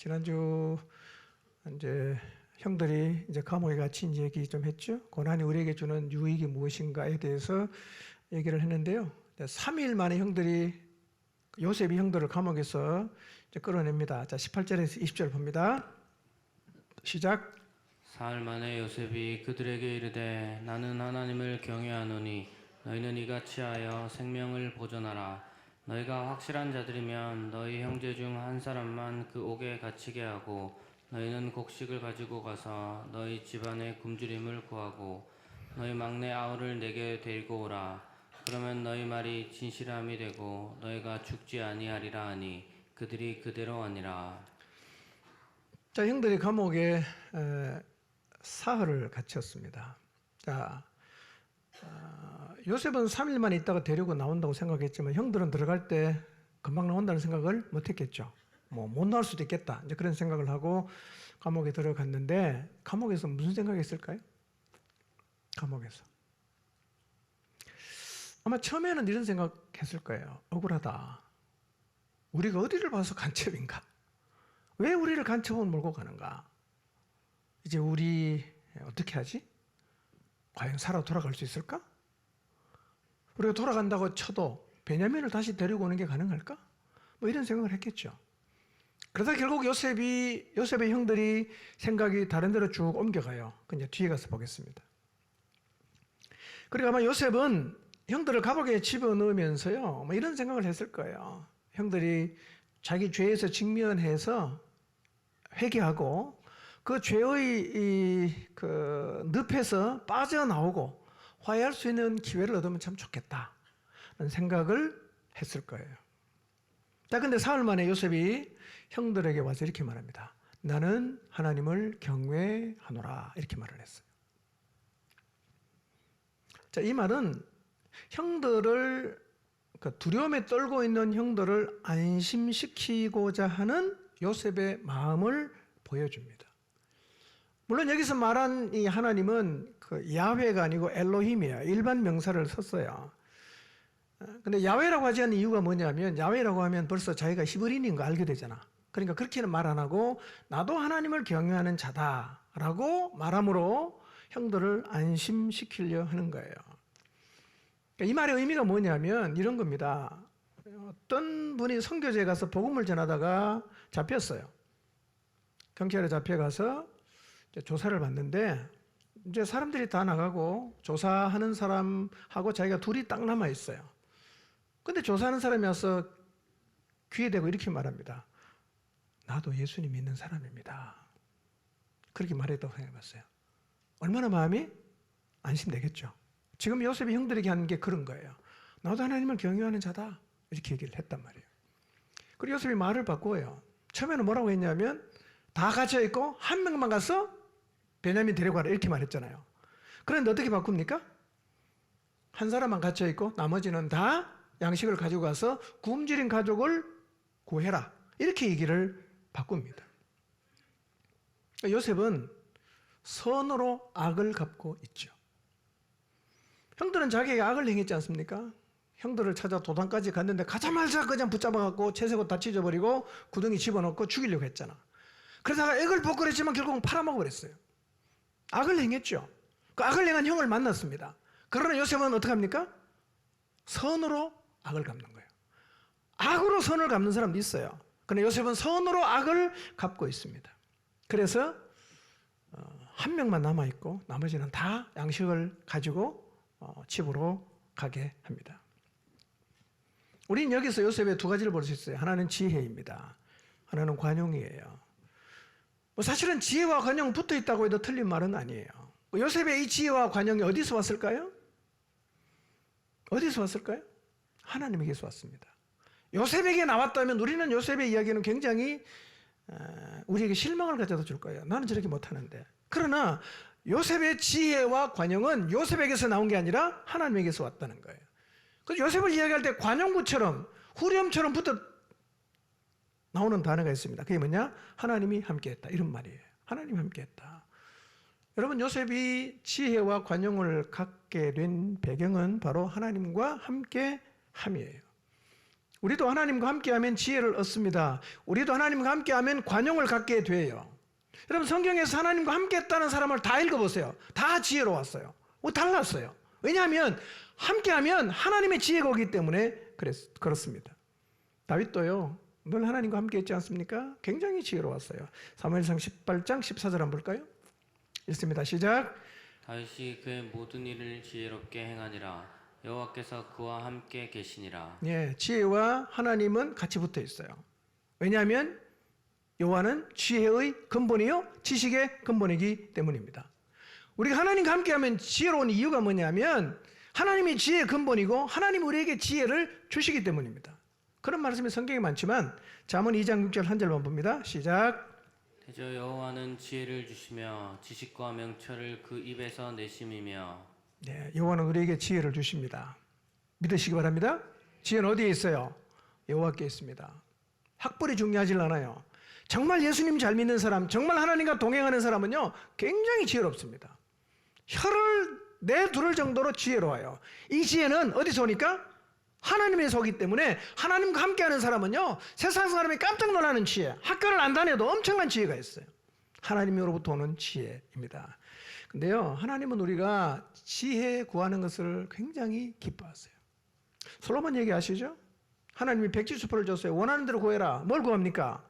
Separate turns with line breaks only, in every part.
지난주 이제 형들이 이제 감옥에 갇힌 얘기 좀 했죠. 고난이 우리에게 주는 유익이 무엇인가에 대해서 얘기를 했는데요. 3일 만에 형들이 요셉이 형들을 감옥에서 이제 끌어냅니다. 자, 18절에서 20절 봅니다. 시작.
사흘 만에 요셉이 그들에게 이르되 나는 하나님을 경외하노니 너희는 이같이 하여 생명을 보존하라. 너희가 확실한 자들이면 너희 형제 중 한 사람만 그 옥에 갇히게 하고 너희는 곡식을 가지고 가서 너희 집안의 굶주림을 구하고 너희 막내 아우를 내게 데리고 오라. 그러면 너희 말이 진실함이 되고 너희가 죽지 아니하리라 하니 그들이 그대로 하니라.
자, 형들이 감옥에 사흘을 갇혔습니다. 자, 요셉은 3일만 있다가 데리고 나온다고 생각했지만 형들은 들어갈 때 금방 나온다는 생각을 못했겠죠. 못 나올 수도 있겠다. 이제 그런 생각을 하고 감옥에 들어갔는데 감옥에서 무슨 생각했을까요? 감옥에서 아마 처음에는 이런 생각했을 거예요. 억울하다. 우리가 어디를 봐서 간첩인가? 왜 우리를 간첩으로 몰고 가는가? 이제 우리 어떻게 하지? 과연 살아 돌아갈 수 있을까? 우리가 돌아간다고 쳐도 베냐민을 다시 데리고 오는 게 가능할까? 뭐 이런 생각을 했겠죠. 그러다 결국 요셉의 형들이 생각이 다른 데로 쭉 옮겨가요. 그 이제 뒤에 가서 보겠습니다. 그리고 아마 요셉은 형들을 감옥에 집어넣으면서요, 뭐 이런 생각을 했을 거예요. 형들이 자기 죄에서 직면해서 회개하고 그 죄의 그 늪에서 빠져나오고 화해할 수 있는 기회를 얻으면 참 좋겠다는 생각을 했을 거예요. 자, 근데 사흘 만에 요셉이 형들에게 와서 이렇게 말합니다. 나는 하나님을 경외하노라. 이렇게 말을 했어요. 자, 이 말은 형들을, 두려움에 떨고 있는 형들을 안심시키고자 하는 요셉의 마음을 보여줍니다. 물론 여기서 말한 이 하나님은 그 야훼가 아니고 엘로힘이에요. 일반 명사를 썼어요. 근데 야훼라고 하지 않는 이유가 뭐냐면 야훼라고 하면 벌써 자기가 히브리인인 거 알게 되잖아. 그러니까 그렇게는 말 안 하고 나도 하나님을 경외하는 자다라고 말함으로 형들을 안심시키려 하는 거예요. 이 말의 의미가 뭐냐면 이런 겁니다. 어떤 분이 선교지에 가서 복음을 전하다가 잡혔어요. 경찰에 잡혀가서 조사를 받는데 이제 사람들이 다 나가고 조사하는 사람하고 자기가 둘이 딱 남아 있어요. 근데 조사하는 사람이 와서 귀에 대고 이렇게 말합니다. 나도 예수님 믿는 사람입니다. 그렇게 말했다고 생각해봤어요. 얼마나 마음이 안심되겠죠. 지금 요셉이 형들에게 하는 게 그런 거예요. 나도 하나님을 경외하는 자다. 이렇게 얘기를 했단 말이에요. 그리고 요셉이 말을 바꿔요. 처음에는 뭐라고 했냐면 다 갇혀있고 한 명만 가서 베냐민 데려가라 이렇게 말했잖아요. 그런데 어떻게 바꿉니까? 한 사람만 갇혀있고 나머지는 다 양식을 가지고 가서 굶주린 가족을 구해라. 이렇게 얘기를 바꿉니다. 요셉은 선으로 악을 갚고 있죠. 형들은 자기에게 악을 행했지 않습니까? 형들을 찾아 도당까지 갔는데 가자마자 그냥 붙잡아갖고 채색옷 다 찢어버리고 구덩이 집어넣고 죽이려고 했잖아. 그러다가 액을 벗고랬지만 결국은 팔아먹어버렸어요. 악을 행했죠. 그 악을 행한 형을 만났습니다. 그러나 요셉은 어떻게 합니까? 선으로 악을 갚는 거예요. 악으로 선을 갚는 사람도 있어요. 그런데 요셉은 선으로 악을 갚고 있습니다. 그래서 한 명만 남아있고 나머지는 다 양식을 가지고 집으로 가게 합니다. 우린 여기서 요셉의 두 가지를 볼 수 있어요. 하나는 지혜입니다. 하나는 관용이에요. 사실은 지혜와 관용 붙어 있다고 해도 틀린 말은 아니에요. 요셉의 이 지혜와 관용이 어디서 왔을까요? 어디서 왔을까요? 하나님에게서 왔습니다. 요셉에게 나왔다면 우리는 요셉의 이야기는 굉장히 우리에게 실망을 가져다 줄 거예요. 나는 저렇게 못하는데. 그러나 요셉의 지혜와 관용은 요셉에게서 나온 게 아니라 하나님에게서 왔다는 거예요. 그래서 요셉을 이야기할 때 관용구처럼 후렴처럼 붙어 나오는 단어가 있습니다. 그게 뭐냐? 하나님이 함께했다. 이런 말이에요. 하나님이 함께했다. 여러분, 요셉이 지혜와 관용을 갖게 된 배경은 바로 하나님과 함께함이에요. 우리도 하나님과 함께하면 지혜를 얻습니다. 우리도 하나님과 함께하면 관용을 갖게 돼요. 여러분 성경에서 하나님과 함께했다는 사람을 다 읽어보세요. 다 지혜로웠어요. 달랐어요. 왜냐하면 함께하면 하나님의 지혜가 오기 때문에 그렇습니다. 다윗도요 늘 하나님과 함께했지 않습니까? 굉장히 지혜로웠어요. 사무엘상 18장 14절 한번 볼까요? 읽습니다. 시작.
다윗이 그의 모든 일을 지혜롭게 행하니라. 여호와께서 그와 함께 계시니라.
예, 지혜와 하나님은 같이 붙어 있어요. 왜냐하면 여호와는 지혜의 근본이요 지식의 근본이기 때문입니다. 우리가 하나님과 함께하면 지혜로운 이유가 뭐냐면 하나님이 지혜의 근본이고 하나님 우리에게 지혜를 주시기 때문입니다. 그런 말씀이 성경에 많지만 잠언 2장 6절 한 절만 봅니다. 시작.
대저 여호와는 지혜를 주시며 지식과 명철을 그 입에서 내심이며.
네, 여호와는 우리에게 지혜를 주십니다. 믿으시기 바랍니다. 지혜는 어디에 있어요? 여호와께 있습니다. 학벌이 중요하지 않아요. 정말 예수님 잘 믿는 사람, 정말 하나님과 동행하는 사람은요 굉장히 지혜롭습니다. 혀를 내두를 정도로 지혜로워요. 이 지혜는 어디서 오니까? 하나님에서 오기 때문에 하나님과 함께하는 사람은요 세상 사람이 깜짝 놀라는 지혜, 학교를 안 다녀도 엄청난 지혜가 있어요. 하나님으로부터 오는 지혜입니다. 근데요 하나님은 우리가 지혜 구하는 것을 굉장히 기뻐하세요. 솔로몬 얘기하시죠? 하나님이 백지수표를 줬어요. 원하는 대로 구해라. 뭘 구합니까?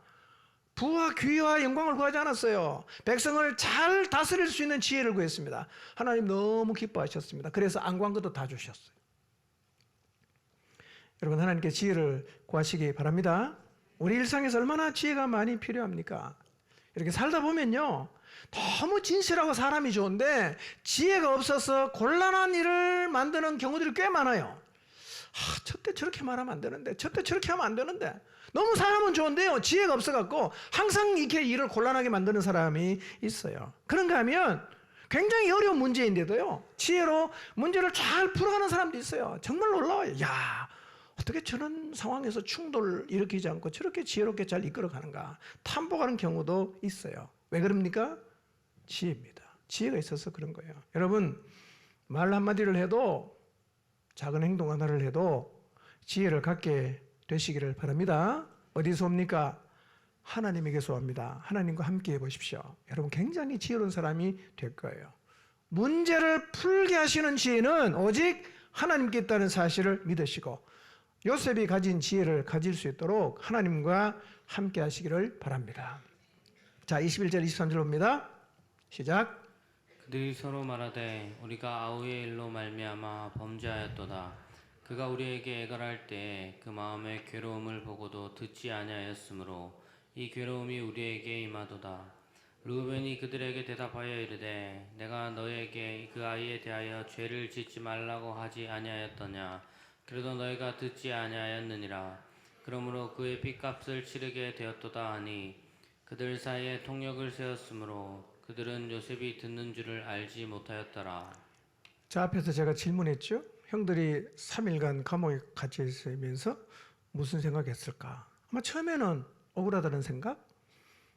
부와 귀와 영광을 구하지 않았어요. 백성을 잘 다스릴 수 있는 지혜를 구했습니다. 하나님 너무 기뻐하셨습니다. 그래서 안 구한 것도 다 주셨어요. 여러분 하나님께 지혜를 구하시기 바랍니다. 우리 일상에서 얼마나 지혜가 많이 필요합니까? 이렇게 살다 보면요 너무 진실하고 사람이 좋은데 지혜가 없어서 곤란한 일을 만드는 경우들이 꽤 많아요. 저때 저렇게 말하면 안 되는데 저때 저렇게 하면 안 되는데 너무 사람은 좋은데요 지혜가 없어갖고 항상 이렇게 일을 곤란하게 만드는 사람이 있어요. 그런가 하면 굉장히 어려운 문제인데도요 지혜로 문제를 잘 풀어가는 사람도 있어요. 정말 놀라워요. 야 어떻게 저런 상황에서 충돌을 일으키지 않고 저렇게 지혜롭게 잘 이끌어가는가 탐복하는 경우도 있어요. 왜 그럽니까? 지혜입니다. 지혜가 있어서 그런 거예요. 여러분 말 한마디를 해도 작은 행동 하나를 해도 지혜를 갖게 되시기를 바랍니다. 어디서 옵니까? 하나님에게서 옵니다. 하나님과 함께 해보십시오. 여러분 굉장히 지혜로운 사람이 될 거예요. 문제를 풀게 하시는 지혜는 오직 하나님께 있다는 사실을 믿으시고 요셉이 가진 지혜를 가질 수 있도록 하나님과 함께 하시기를 바랍니다. 자 21절 23절 봅니다. 시작.
그들이 서로 말하되 우리가 아우의 일로 말미암아 범죄하였도다. 그가 우리에게 애걸할 때 그 마음의 괴로움을 보고도 듣지 아니하였으므로 이 괴로움이 우리에게 임하도다. 르우벤이 그들에게 대답하여 이르되 내가 너에게 그 아이에 대하여 죄를 짓지 말라고 하지 아니하였더냐. 그래도 너희가 듣지 아니하였느니라. 그러므로 그의 핏값을 치르게 되었도다 하니 그들 사이에 통역을 세웠으므로 그들은 요셉이 듣는 줄을 알지 못하였더라.
자 앞에서 제가 질문했죠. 형들이 3일간 감옥에 갇혀 있으면서 무슨 생각했을까? 아마 처음에는 억울하다는 생각,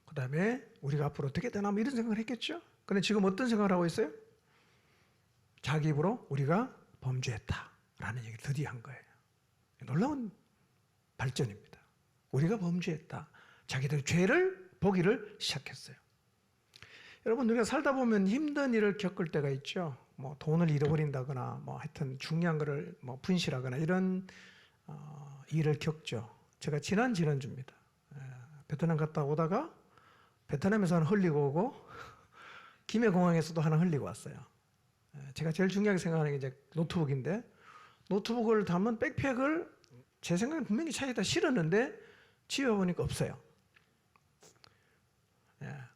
그 다음에 우리가 앞으로 어떻게 되나 뭐 이런 생각을 했겠죠. 근데 지금 어떤 생각을 하고 있어요? 자기 입으로 우리가 범죄했다라는 얘기를 드디어 한 거예요. 놀라운 발전입니다. 우리가 범죄했다. 자기들 죄를 보기를 시작했어요. 여러분 우리가 살다 보면 힘든 일을 겪을 때가 있죠. 뭐 돈을 잃어버린다거나 뭐 하여튼 중요한 거를 뭐 분실하거나 이런 일을 겪죠. 제가 지난주입니다. 베트남 갔다 오다가 베트남에서 하나 흘리고 오고 김해공항에서도 하나 흘리고 왔어요. 제가 제일 중요하게 생각하는 게 이제 노트북인데 노트북을 담은 백팩을 제 생각엔 분명히 차에다 실었는데 집에 보니까 없어요.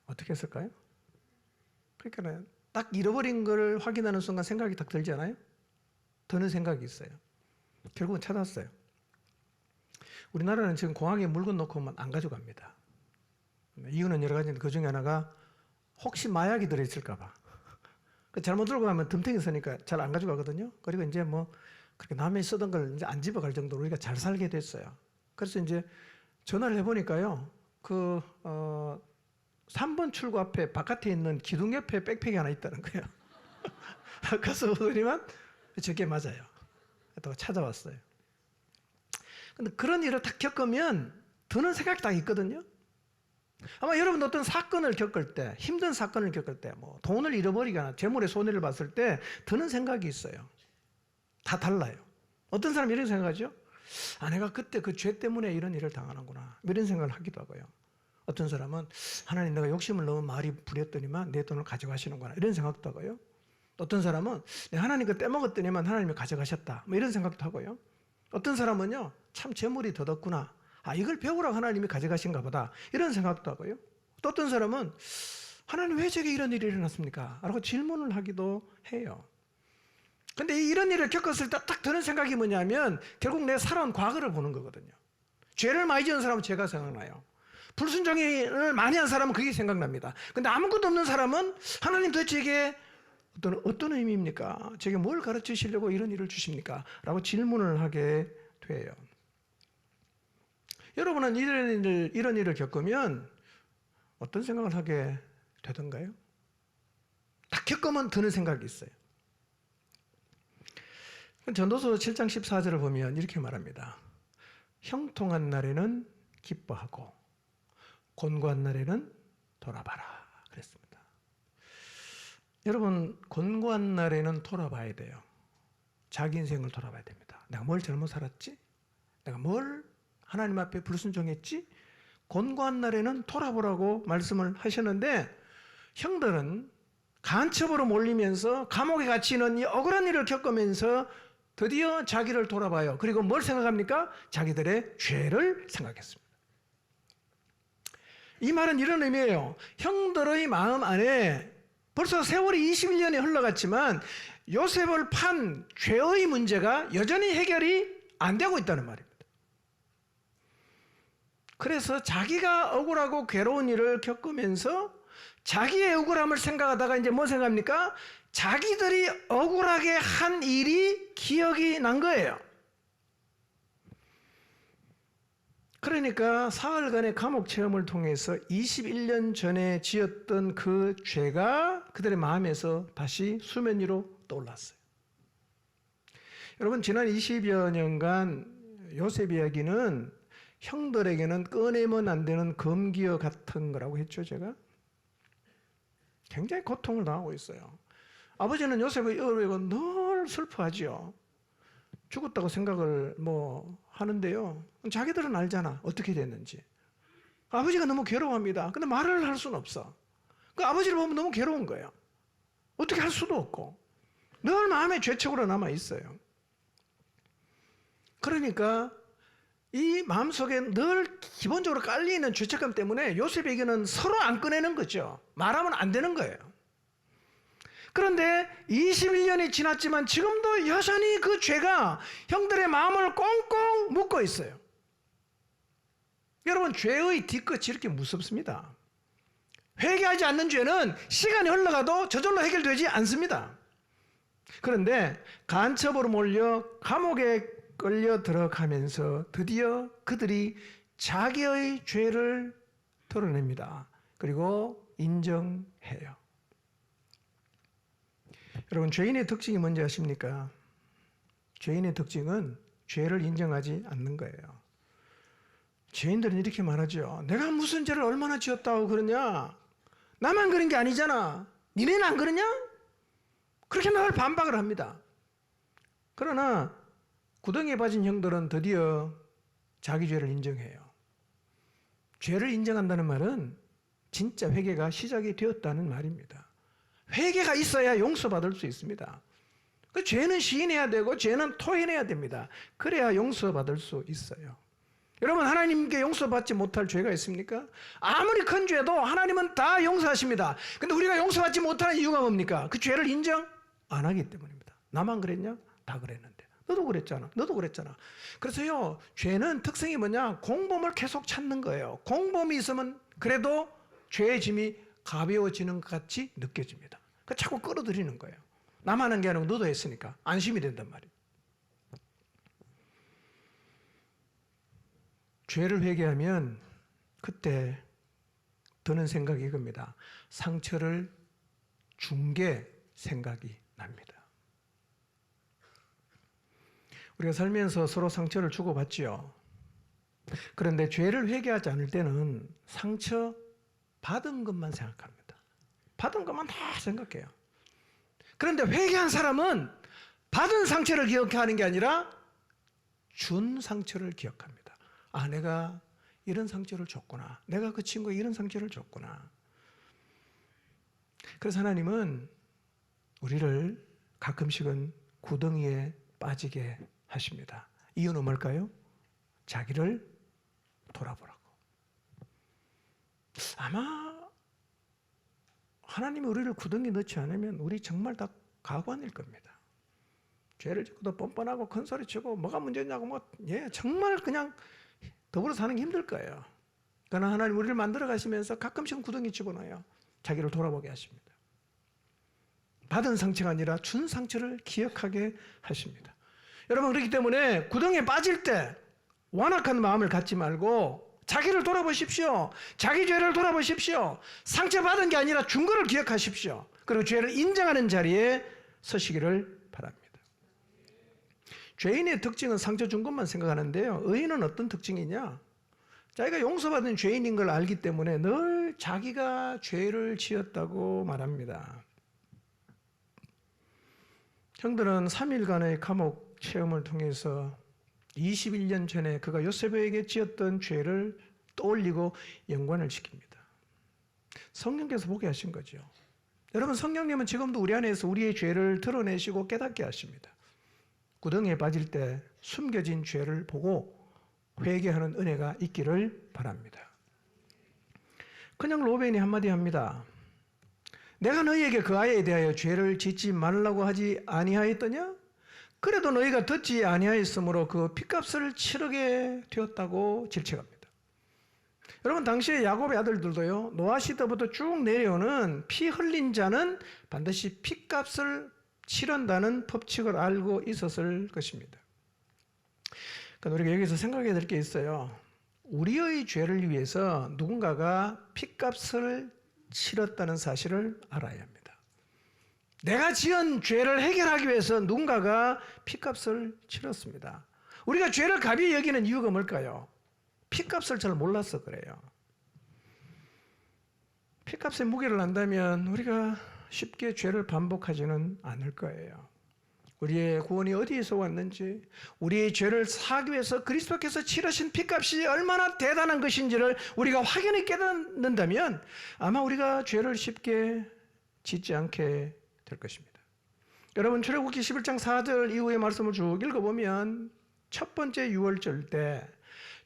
어떻게 했을까요? 그러니까 딱 잃어버린 걸 확인하는 순간 생각이 딱 들지 않아요? 드는 생각이 있어요. 결국은 찾았어요. 우리나라는 지금 공항에 물건 놓고 오면 안 가져갑니다. 이유는 여러 가지인데 그 중에 하나가 혹시 마약이 들어있을까 봐. 잘못 들고 가면 덤탱이 서니까 잘 안 가져가거든요. 그리고 이제 뭐 그렇게 남이 쓰던 걸 이제 안 집어갈 정도로 우리가 잘 살게 됐어요. 그래서 이제 전화를 해보니까요. 3번 출구 앞에 바깥에 있는 기둥 옆에 백팩이 하나 있다는 거예요. 가서 보더니만 저게 맞아요. 또 찾아왔어요. 근데 그런 일을 딱 겪으면 드는 생각이 딱 있거든요. 아마 여러분 어떤 사건을 겪을 때, 힘든 사건을 겪을 때, 뭐 돈을 잃어버리거나 재물의 손해를 봤을 때 드는 생각이 있어요. 다 달라요. 어떤 사람이 이런 생각하죠? 아, 내가 그때 그 죄 때문에 이런 일을 당하는구나. 이런 생각을 하기도 하고요. 어떤 사람은 하나님, 내가 욕심을 너무 많이 부렸더니만 내 돈을 가져가시는구나. 이런 생각도 하고요. 어떤 사람은 내가 하나님 그 떼먹었더니만 하나님이 가져가셨다. 뭐 이런 생각도 하고요. 어떤 사람은요, 참 재물이 더덥구나. 아, 이걸 배우라고 하나님이 가져가신가 보다. 이런 생각도 하고요. 또 어떤 사람은 하나님 왜 제게 이런 일이 일어났습니까? 라고 질문을 하기도 해요. 근데 이런 일을 겪었을 때 딱 드는 생각이 뭐냐면 결국 내 살아온 과거를 보는 거거든요. 죄를 많이 지은 사람은 죄가 생각나요. 불순종을 많이 한 사람은 그게 생각납니다. 근데 아무것도 없는 사람은 하나님 도대체 이게 어떤 의미입니까? 제게 뭘 가르치시려고 이런 일을 주십니까? 라고 질문을 하게 돼요. 여러분은 이런 일을 겪으면 어떤 생각을 하게 되던가요? 딱 겪으면 드는 생각이 있어요. 전도서 7장 14절을 보면 이렇게 말합니다. 형통한 날에는 기뻐하고 곤고한 날에는 돌아봐라 그랬습니다. 여러분, 곤고한 날에는 돌아봐야 돼요. 자기 인생을 돌아봐야 됩니다. 내가 뭘 잘못 살았지? 내가 뭘 하나님 앞에 불순종했지? 곤고한 날에는 돌아보라고 말씀을 하셨는데, 형들은 간첩으로 몰리면서 감옥에 갇히는 이 억울한 일을 겪으면서 드디어 자기를 돌아봐요. 그리고 뭘 생각합니까? 자기들의 죄를 생각했습니다. 이 말은 이런 의미예요. 형들의 마음 안에 벌써 세월이 21년이 흘러갔지만 요셉을 판 죄의 문제가 여전히 해결이 안 되고 있다는 말입니다. 그래서 자기가 억울하고 괴로운 일을 겪으면서 자기의 억울함을 생각하다가 이제 뭐 생각합니까? 자기들이 억울하게 한 일이 기억이 난 거예요. 그러니까 사흘간의 감옥 체험을 통해서 21년 전에 지었던 그 죄가 그들의 마음에서 다시 수면 위로 떠올랐어요. 여러분, 지난 20여 년간 요셉 이야기는 형들에게는 꺼내면 안 되는 검기어 같은 거라고 했죠, 제가. 굉장히 고통을 당하고 있어요. 아버지는 요셉의 어려움을 늘 슬퍼하지요. 죽었다고 생각을 하는데요. 자기들은 알잖아. 어떻게 됐는지. 아버지가 너무 괴로워합니다. 근데 말을 할 수는 없어. 그 아버지를 보면 너무 괴로운 거예요. 어떻게 할 수도 없고. 늘 마음에 죄책으로 남아 있어요. 그러니까 이 마음속에 늘 기본적으로 깔려있는 죄책감 때문에 요셉에게는 서로 안 꺼내는 거죠. 말하면 안 되는 거예요. 그런데 21년이 지났지만 지금도 여전히 그 죄가 형들의 마음을 꽁꽁 묶고 있어요. 여러분, 죄의 뒤끝이 이렇게 무섭습니다. 회개하지 않는 죄는 시간이 흘러가도 저절로 해결되지 않습니다. 그런데 간첩으로 몰려 감옥에 끌려 들어가면서 드디어 그들이 자기의 죄를 드러냅니다. 그리고 인정해요. 여러분, 죄인의 특징이 뭔지 아십니까? 죄인의 특징은 죄를 인정하지 않는 거예요. 죄인들은 이렇게 말하죠. 내가 무슨 죄를 얼마나 지었다고 그러냐? 나만 그런 게 아니잖아. 니네는 안 그러냐? 그렇게 늘 반박을 합니다. 그러나 구덩이에 빠진 형들은 드디어 자기 죄를 인정해요. 죄를 인정한다는 말은 진짜 회개가 시작이 되었다는 말입니다. 회개가 있어야 용서받을 수 있습니다. 그 죄는 시인해야 되고 죄는 토해내야 됩니다. 그래야 용서받을 수 있어요. 여러분, 하나님께 용서받지 못할 죄가 있습니까? 아무리 큰 죄도 하나님은 다 용서하십니다. 근데 우리가 용서받지 못하는 이유가 뭡니까? 그 죄를 인정 안 하기 때문입니다. 나만 그랬냐? 다 그랬는데. 너도 그랬잖아. 너도 그랬잖아. 그래서요, 죄는 특성이 뭐냐? 공범을 계속 찾는 거예요. 공범이 있으면 그래도 죄의 짐이 가벼워지는 것 같이 느껴집니다. 그 자꾸 끌어들이는 거예요. 나만 한 게 아니고 너도 했으니까 안심이 된단 말이에요. 죄를 회개하면 그때 드는 생각이 이겁니다. 상처를 준 게 생각이 납니다. 우리가 살면서 서로 상처를 주고받지요. 그런데 죄를 회개하지 않을 때는 상처 받은 것만 생각합니다. 받은 것만 다 생각해요. 그런데 회개한 사람은 받은 상처를 기억하는 게 아니라 준 상처를 기억합니다. 아, 내가 이런 상처를 줬구나. 내가 그 친구에 이런 상처를 줬구나. 그래서 하나님은 우리를 가끔씩은 구덩이에 빠지게 하십니다. 이유는 뭘까요? 자기를 돌아보라고. 아마 하나님이 우리를 구덩이에 넣지 않으면 우리 정말 다 가관일 겁니다. 죄를 짓고도 뻔뻔하고 큰 소리 치고 뭐가 문제냐고 정말 그냥 더불어 사는 게 힘들 거예요. 그러나 하나님 우리를 만들어 가시면서 가끔씩은 구덩이 집어넣어요. 자기를 돌아보게 하십니다. 받은 상처가 아니라 준 상처를 기억하게 하십니다. 여러분, 그렇기 때문에 구덩이에 빠질 때 완악한 마음을 갖지 말고 자기를 돌아보십시오. 자기 죄를 돌아보십시오. 상처받은 게 아니라 준 거를 기억하십시오. 그리고 죄를 인정하는 자리에 서시기를 바랍니다. 죄인의 특징은 상처 준 것만 생각하는데요. 의인은 어떤 특징이냐? 자기가 용서받은 죄인인 걸 알기 때문에 늘 자기가 죄를 지었다고 말합니다. 형들은 3일간의 감옥 체험을 통해서 21년 전에 그가 요셉에게 지었던 죄를 떠올리고 연관을 시킵니다. 성령께서 보게 하신 거죠. 여러분, 성령님은 지금도 우리 안에서 우리의 죄를 드러내시고 깨닫게 하십니다. 구덩이에 빠질 때 숨겨진 죄를 보고 회개하는 은혜가 있기를 바랍니다. 그냥 로벤이 한마디 합니다. 내가 너희에게 그 아이에 대하여 죄를 짓지 말라고 하지 아니하였더냐? 그래도 너희가 듣지 아니하였으므로 그 핏값을 치르게 되었다고 질책합니다. 여러분, 당시에 야곱의 아들들도요, 노아 시대부터 쭉 내려오는 피 흘린 자는 반드시 핏값을 치른다는 법칙을 알고 있었을 것입니다. 그러니까 우리가 여기서 생각해야 될 게 있어요. 우리의 죄를 위해서 누군가가 핏값을 치렀다는 사실을 알아야 합니다. 내가 지은 죄를 해결하기 위해서 누군가가 핏값을 치렀습니다. 우리가 죄를 가벼이 여기는 이유가 뭘까요? 핏값을 잘 몰라서 그래요. 핏값의 무게를 안다면 우리가 쉽게 죄를 반복하지는 않을 거예요. 우리의 구원이 어디에서 왔는지, 우리의 죄를 사하기 위해서 그리스도께서 치르신 핏값이 얼마나 대단한 것인지를 우리가 확연히 깨닫는다면 아마 우리가 죄를 쉽게 짓지 않게 될 것입니다. 여러분, 출애굽기 11장 4절 이후의 말씀을 쭉 읽어보면 첫 번째 유월절 때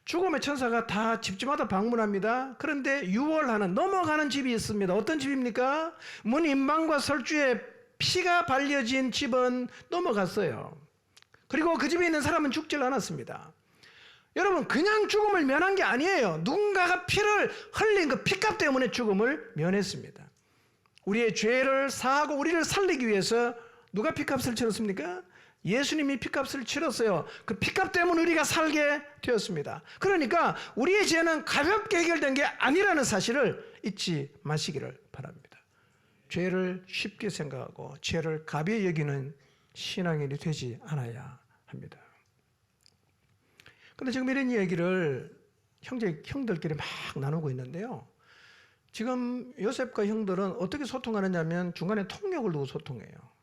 죽음의 천사가 다 집집마다 방문합니다. 그런데 유월하는, 넘어가는 집이 있습니다. 어떤 집입니까? 문 인방과 설주에 피가 발려진 집은 넘어갔어요. 그리고 그 집에 있는 사람은 죽질 않았습니다. 여러분, 그냥 죽음을 면한 게 아니에요. 누군가가 피를 흘린 그 피값 때문에 죽음을 면했습니다. 우리의 죄를 사하고 우리를 살리기 위해서 누가 피값을 치렀습니까? 예수님이 피값을 치렀어요. 그 피값 때문에 우리가 살게 되었습니다. 그러니까 우리의 죄는 가볍게 해결된 게 아니라는 사실을 잊지 마시기를 바랍니다. 죄를 쉽게 생각하고 죄를 가벼이 여기는 신앙인이 되지 않아야 합니다. 그런데 지금 이런 이야기를 형들끼리 막 나누고 있는데요. 지금 요셉과 형들은 어떻게 소통하느냐면 중간에 통역을 두고 소통해요.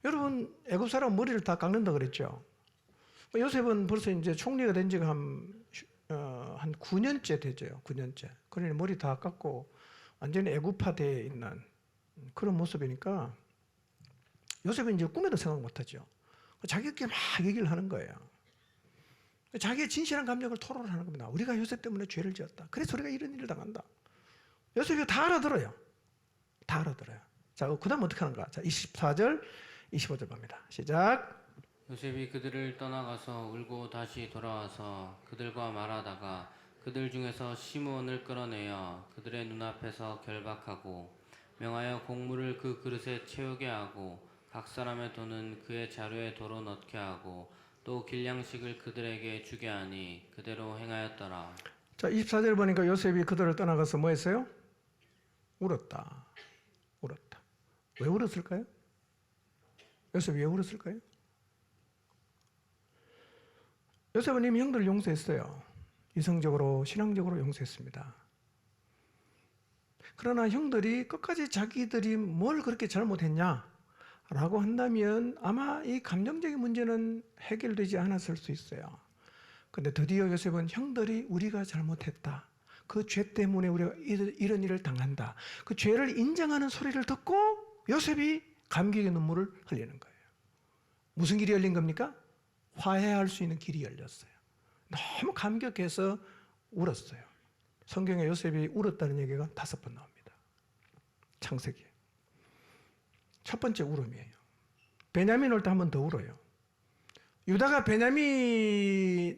여러분, 애굽 사람 머리를 다 깎는다 그랬죠. 요셉은 벌써 이제 총리가 된 지가 한 9년째 되죠. 9년째. 그러니 머리 다 깎고 완전히 애굽화되어 있는 그런 모습이니까 요셉은 이제 꿈에도 생각 못하죠. 자기끼리 막 얘기를 하는 거예요. 자기의 진실한 감정을 토로하는 겁니다. 우리가 요셉 때문에 죄를 지었다. 그래서 우리가 이런 일을 당한다. 요셉이 다 알아들어요. 다 알아들어요. 자, 그 다음 어떻게 하는가? 자, 24절, 25절 봅니다. 시작.
요셉이 그들을 떠나가서 울고 다시 돌아와서 그들과 말하다가 그들 중에서 시므온을 끌어내어 그들의 눈앞에서 결박하고 명하여 곡물을 그 그릇에 채우게 하고 각 사람의 돈은 그의 자루에 도로 넣게 하고 또 길냥식을 그들에게 주게 하니 그대로 행하였더라.
자, 24절 보니까 요셉이 그들을 떠나가서 뭐 했어요? 울었다. 울었다. 왜 울었을까요? 요셉이 왜 울었을까요? 요셉은 이미 형들을 용서했어요. 이성적으로 신앙적으로 용서했습니다. 그러나 형들이 끝까지 자기들이 뭘 그렇게 잘못했냐라고 한다면 아마 이 감정적인 문제는 해결되지 않았을 수 있어요. 근데 드디어 요셉은 형들이 우리가 잘못했다, 그 죄 때문에 우리가 이런 일을 당한다, 그 죄를 인정하는 소리를 듣고 요셉이 감격의 눈물을 흘리는 거예요. 무슨 길이 열린 겁니까? 화해할 수 있는 길이 열렸어요. 너무 감격해서 울었어요. 성경에 요셉이 울었다는 얘기가 5번 나옵니다. 창세기. 첫 번째 울음이에요. 베냐민 올 때 한 번 더 울어요. 유다가 베냐민이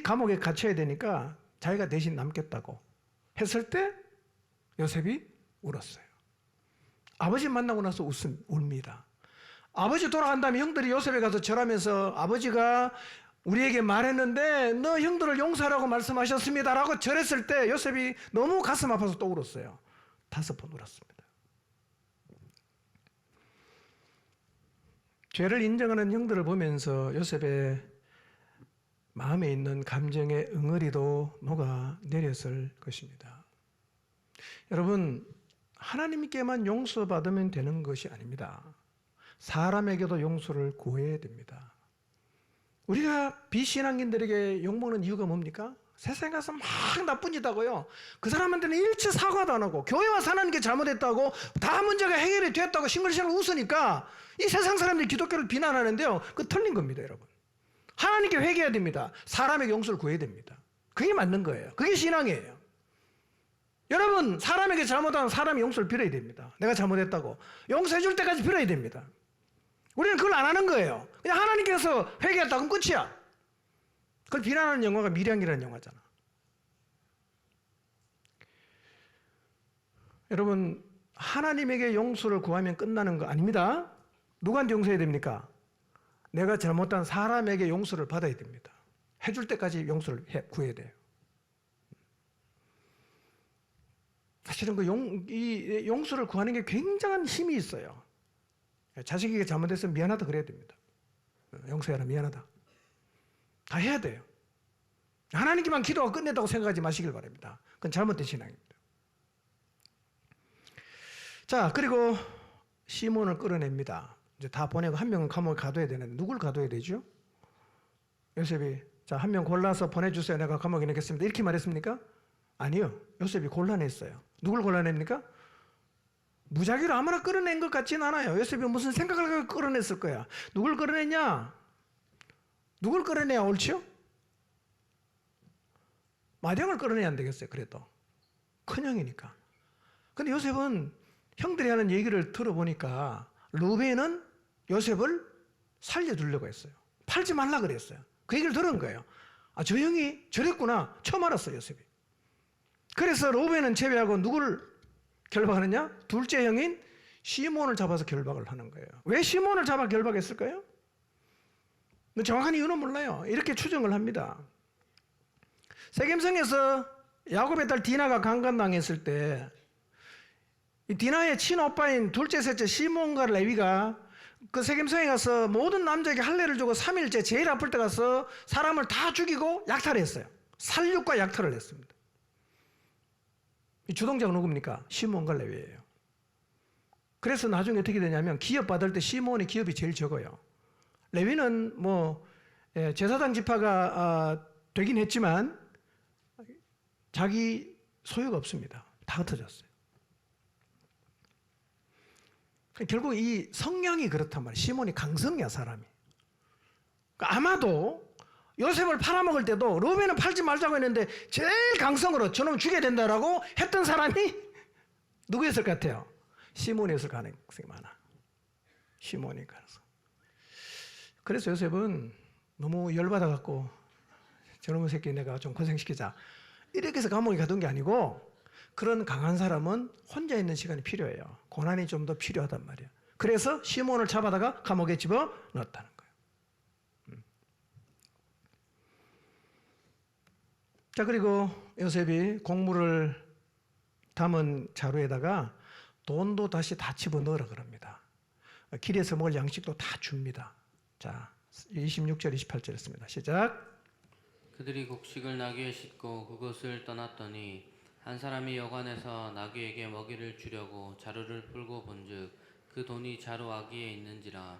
감옥에 갇혀야 되니까 자기가 대신 남겠다고 했을 때 요셉이 울었어요. 아버지 만나고 나서 웁니다. 아버지 돌아간 다음에 형들이 요셉에 가서 절하면서 아버지가 우리에게 말했는데 너 형들을 용서하라고 말씀하셨습니다라고 절했을 때 요셉이 너무 가슴 아파서 또 울었어요. 5번 울었습니다. 죄를 인정하는 형들을 보면서 요셉의 마음에 있는 감정의 응어리도 녹아내렸을 것입니다. 여러분, 하나님께만 용서받으면 되는 것이 아닙니다. 사람에게도 용서를 구해야 됩니다. 우리가 비신앙인들에게 욕먹는 이유가 뭡니까? 세상에 가서 막 나쁜 짓 하고요, 그 사람한테는 일체 사과도 안 하고 교회와 사는 게 잘못했다고 다 문제가 해결이 됐다고 싱글싱글 웃으니까 이 세상 사람들이 기독교를 비난하는데요, 그거 틀린 겁니다. 여러분, 하나님께 회개해야 됩니다. 사람에게 용서를 구해야 됩니다. 그게 맞는 거예요. 그게 신앙이에요. 여러분, 사람에게 잘못하면 사람이 용서를 빌어야 됩니다. 내가 잘못했다고 용서해 줄 때까지 빌어야 됩니다. 우리는 그걸 안 하는 거예요. 그냥 하나님께서 회개했다 그럼 끝이야. 그걸 비난하는 영화가 미량이라는 영화잖아. 여러분, 하나님에게 용서를 구하면 끝나는 거 아닙니다. 누구한테 용서해야 됩니까? 내가 잘못한 사람에게 용서를 받아야 됩니다. 해줄 때까지 용서를 구해야 돼요. 사실은 이 용서를 구하는 게 굉장한 힘이 있어요. 자식에게 잘못했으면 미안하다 그래야 됩니다. 용서해라, 미안하다. 다 해야 돼요. 하나님께만 기도가 끝냈다고 생각하지 마시길 바랍니다. 그건 잘못된 신앙입니다. 자, 그리고 시몬을 끌어냅니다. 이제 다 보내고 한 명은 감옥에 가둬야 되는데 누굴 가둬야 되죠? 요셉이 자, 한 명 골라서 보내주세요. 내가 감옥에 넣겠습니다. 이렇게 말했습니까? 아니요. 요셉이 곤란했어요. 누굴 골라냅니까? 무작위로 아무나 끌어낸 것 같지는 않아요. 요셉이 무슨 생각을 하고 끌어냈을 거야. 누굴 끌어냈냐? 누굴 끌어내야 옳지요? 마령을 끌어내야 안 되겠어요. 그래도 큰형이니까. 근데 요셉은 형들이 하는 얘기를 들어보니까 루벤은 요셉을 살려주려고 했어요. 팔지 말라 그랬어요. 그 얘기를 들은 거예요. 아, 저 형이 저랬구나. 처음 알았어요, 요셉이. 그래서 루벤은 제외하고 누구를 결박하느냐? 둘째 형인 시몬을 잡아서 결박을 하는 거예요. 왜 시몬을 잡아 결박했을까요? 정확한 이유는 몰라요. 이렇게 추정을 합니다. 세겜성에서 야곱의 딸 디나가 강간당했을 때 이 디나의 친오빠인 둘째 셋째 시몬과 레위가 그 세겜성에 가서 모든 남자에게 할례를 주고 3일째 제일 아플 때 가서 사람을 다 죽이고 약탈했어요. 살육과 약탈을 했습니다. 이 주동자가 누굽니까? 시몬과 레위예요. 그래서 나중에 어떻게 되냐면 기업 받을 때 시몬이 기업이 제일 적어요. 레위는 제사장 지파가 되긴 했지만 자기 소유가 없습니다. 다 흩어졌어요. 결국 이 성향이 그렇단 말이에요. 시몬이 강성이야, 사람이. 그러니까 아마도 요셉을 팔아먹을 때도 루벤은 팔지 말자고 했는데 제일 강성으로 저놈 죽여야 된다라고 했던 사람이 누구였을 것 같아요? 시몬이었을 가능성이 많아. 시몬이 가능성. 그래서 요셉은 너무 열받아갖고 저놈의 새끼 내가 좀 고생시키자 이렇게 해서 감옥에 가둔 게 아니고, 그런 강한 사람은 혼자 있는 시간이 필요해요. 고난이 좀 더 필요하단 말이에요. 그래서 시몬을 잡아다가 감옥에 집어넣었다는 거예요. 자, 그리고 요셉이 곡물을 담은 자루에다가 돈도 다시 다 집어넣으라 그럽니다. 길에서 먹을 양식도 다 줍니다. 자, 26절 28절이었습니다. 시작.
그들이 곡식을 나귀에 싣고 그곳을 떠났더니 한 사람이 여관에서 나귀에게 먹이를 주려고 자루를 풀고 본즉 그 돈이 자루 아귀에 있는지라.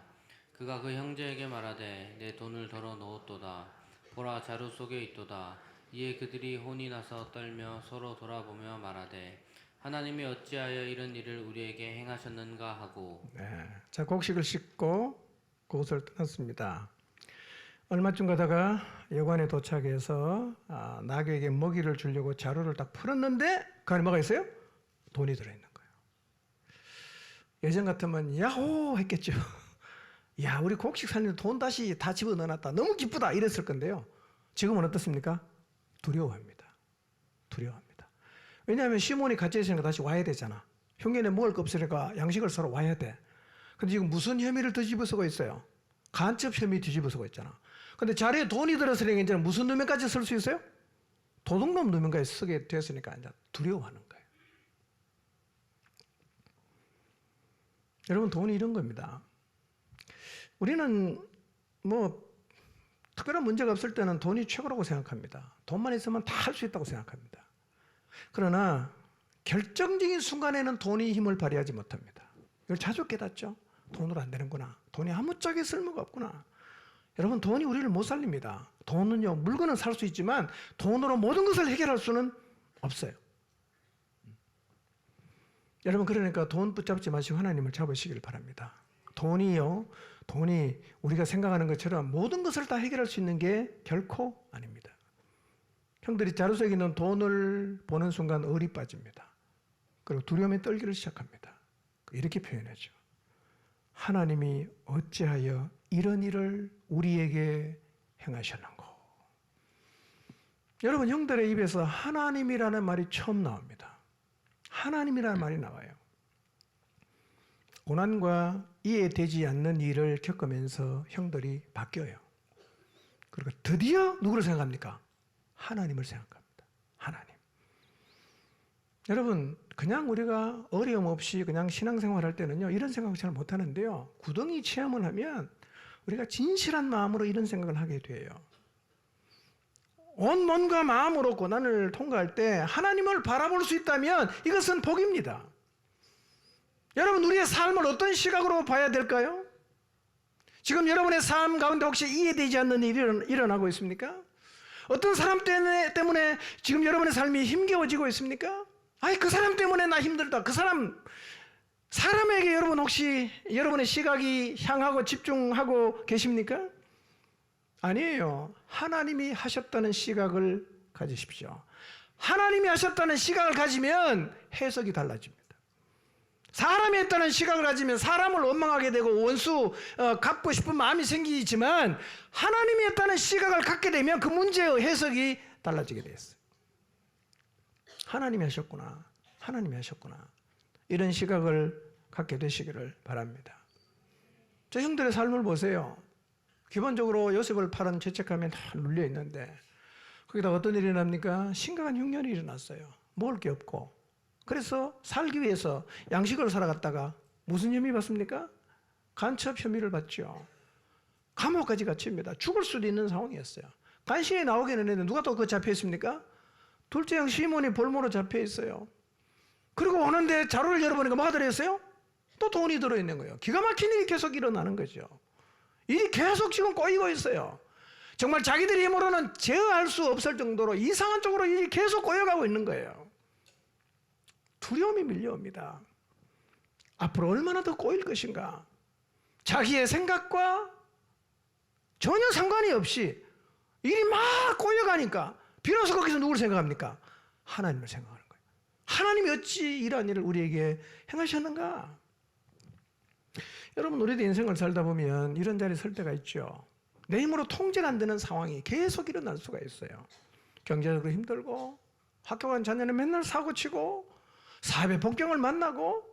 그가 그 형제에게 말하되 내 돈을 덜어 놓았도다. 보라, 자루 속에 있도다. 이에 그들이 혼이 나서 떨며 서로 돌아보며 말하되 하나님이 어찌하여 이런 일을 우리에게 행하셨는가 하고.
네. 자, 곡식을 싣고 그곳을 떠났습니다. 얼마쯤 가다가 여관에 도착해서 나귀에게 먹이를 주려고 자루를 딱 풀었는데 그 안에 뭐가 있어요? 돈이 들어있는 거예요. 예전 같으면 야호 했겠죠. 야, 우리 곡식 살리는데 돈 다시 다 집어넣어놨다. 너무 기쁘다 이랬을 건데요. 지금은 어떻습니까? 두려워합니다. 두려워합니다. 왜냐하면 시몬이 갇혀 있으니까 다시 와야 되잖아. 형제네 먹을 거 없으니까 양식을 사러 와야 돼. 근데 지금 무슨 혐의를 뒤집어쓰고 있어요? 간첩 혐의 뒤집어쓰고 있잖아. 근데 자리에 돈이 들었으니까 이제 무슨 누명까지 쓸 수 있어요? 도둑놈 누명까지 쓰게 됐으니까 이제 두려워하는 거예요. 여러분, 돈이 이런 겁니다. 우리는 뭐 특별한 문제가 없을 때는 돈이 최고라고 생각합니다. 돈만 있으면 다 할 수 있다고 생각합니다. 그러나 결정적인 순간에는 돈이 힘을 발휘하지 못합니다. 이걸 자주 깨닫죠. 돈으로 안 되는구나. 돈이 아무짝에 쓸모가 없구나. 여러분, 돈이 우리를 못 살립니다. 돈은요, 물건은 살 수 있지만 돈으로 모든 것을 해결할 수는 없어요. 여러분, 그러니까 돈 붙잡지 마시고 하나님을 잡으시길 바랍니다. 돈이 우리가 생각하는 것처럼 모든 것을 다 해결할 수 있는 게 결코 아닙니다. 형들이 자루 속에 있는 돈을 보는 순간 얼이 빠집니다. 그리고 두려움에 떨기를 시작합니다. 이렇게 표현하죠. 하나님이 어찌하여 이런 일을 우리에게 행하셨는고. 여러분, 형들의 입에서 하나님이라는 말이 처음 나옵니다. 하나님이라는 말이 나와요. 고난과 이해되지 않는 일을 겪으면서 형들이 바뀌어요. 그리고 드디어 누구를 생각합니까? 하나님을 생각합니다. 하나님. 여러분, 그냥 우리가 어려움 없이 그냥 신앙생활 할 때는요, 이런 생각을 잘 못하는데요. 구덩이 체험을 하면 우리가 진실한 마음으로 이런 생각을 하게 돼요. 온 몸과 마음으로 고난을 통과할 때 하나님을 바라볼 수 있다면 이것은 복입니다. 여러분, 우리의 삶을 어떤 시각으로 봐야 될까요? 지금 여러분의 삶 가운데 혹시 이해되지 않는 일이 일어나고 있습니까? 어떤 사람 때문에 지금 여러분의 삶이 힘겨워지고 있습니까? 아이, 그 사람 때문에 나 힘들다. 그 사람에게 여러분 혹시 여러분의 시각이 향하고 집중하고 계십니까? 아니에요. 하나님이 하셨다는 시각을 가지십시오. 하나님이 하셨다는 시각을 가지면 해석이 달라집니다. 사람이 했다는 시각을 가지면 사람을 원망하게 되고 원수 갚고 싶은 마음이 생기지만 하나님이 했다는 시각을 갖게 되면 그 문제의 해석이 달라지게 되었어요. 하나님이 하셨구나. 하나님이 하셨구나. 이런 시각을 갖게 되시기를 바랍니다. 저 형들의 삶을 보세요. 기본적으로 요셉을 팔은 죄책감에 다 눌려 있는데 거기다 어떤 일이 납니까? 심각한 흉년이 일어났어요. 먹을 게 없고. 그래서 살기 위해서 양식을 사러 갔다가 무슨 혐의 받습니까? 간첩 혐의를 받죠. 감옥까지 갇힙니다. 죽을 수도 있는 상황이었어요. 간신히 나오기는 했는데 누가 또 그 잡혀 있습니까? 둘째 형 시몬이 볼모로 잡혀 있어요. 그리고 오는데 자루를 열어보니까 뭐가 들어있어요? 또 돈이 들어있는 거예요. 기가 막힌 일이 계속 일어나는 거죠. 일이 계속 지금 꼬이고 있어요. 정말 자기들의 힘으로는 제어할 수 없을 정도로 이상한 쪽으로 일이 계속 꼬여가고 있는 거예요. 두려움이 밀려옵니다. 앞으로 얼마나 더 꼬일 것인가? 자기의 생각과 전혀 상관이 없이 일이 막 꼬여가니까 비로소 거기서 누구를 생각합니까? 하나님을 생각하는 거예요. 하나님이 어찌 이러한 일을 우리에게 행하셨는가? 여러분, 우리도 인생을 살다 보면 이런 자리에 설 때가 있죠. 내 힘으로 통제가 안 되는 상황이 계속 일어날 수가 있어요. 경제적으로 힘들고 학교 간 자녀는 맨날 사고치고 사회 복경을 만나고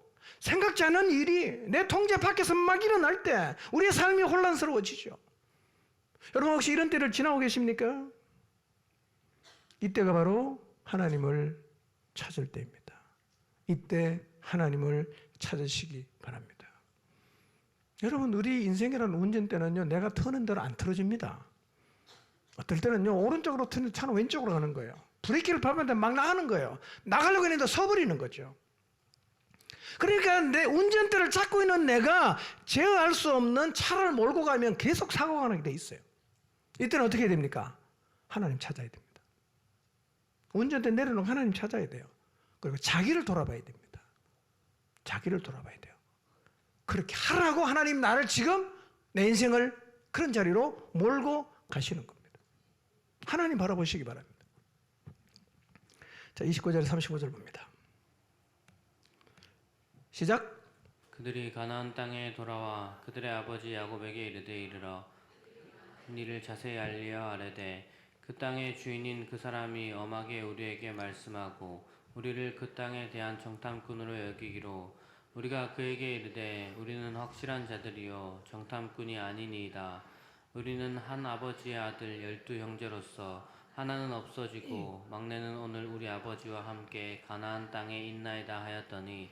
생각지 않은 일이 내 통제 밖에서 막 일어날 때 우리의 삶이 혼란스러워지죠. 여러분, 혹시 이런 때를 지나고 계십니까? 이때가 바로 하나님을 찾을 때입니다. 이때 하나님을 찾으시기 바랍니다. 여러분, 우리 인생이라는 운전대는요, 내가 트는 대로 안 틀어집니다. 어떨 때는요, 오른쪽으로 트는 차는 왼쪽으로 가는 거예요. 브레이크를 밟았는데 막 나가는 거예요. 나가려고 했는데 서버리는 거죠. 그러니까 내 운전대를 잡고 있는 내가 제어할 수 없는 차를 몰고 가면 계속 사고가 나게 돼 있어요. 이때는 어떻게 해야 됩니까? 하나님 찾아야 됩니다. 운전대 내려놓고 하나님 찾아야 돼요. 그리고 자기를 돌아봐야 됩니다. 자기를 돌아봐야 돼요. 그렇게 하라고 하나님 나를 지금 내 인생을 그런 자리로 몰고 가시는 겁니다. 하나님 바라보시기 바랍니다. 자, 29절 35절 봅니다. 시작.
그들이 가나안 땅에 돌아와 그들의 아버지 야곱에게 이르되 이르러 이를 자세히 알리어 아뢰되 그 땅의 주인인 그 사람이 엄하게 우리에게 말씀하고 우리를 그 땅에 대한 정탐꾼으로 여기기로 우리가 그에게 이르되 우리는 확실한 자들이요 정탐꾼이 아니니이다. 우리는 한 아버지의 아들 12 형제로서 하나는 없어지고 막내는 오늘 우리 아버지와 함께 가나안 땅에 있나이다 하였더니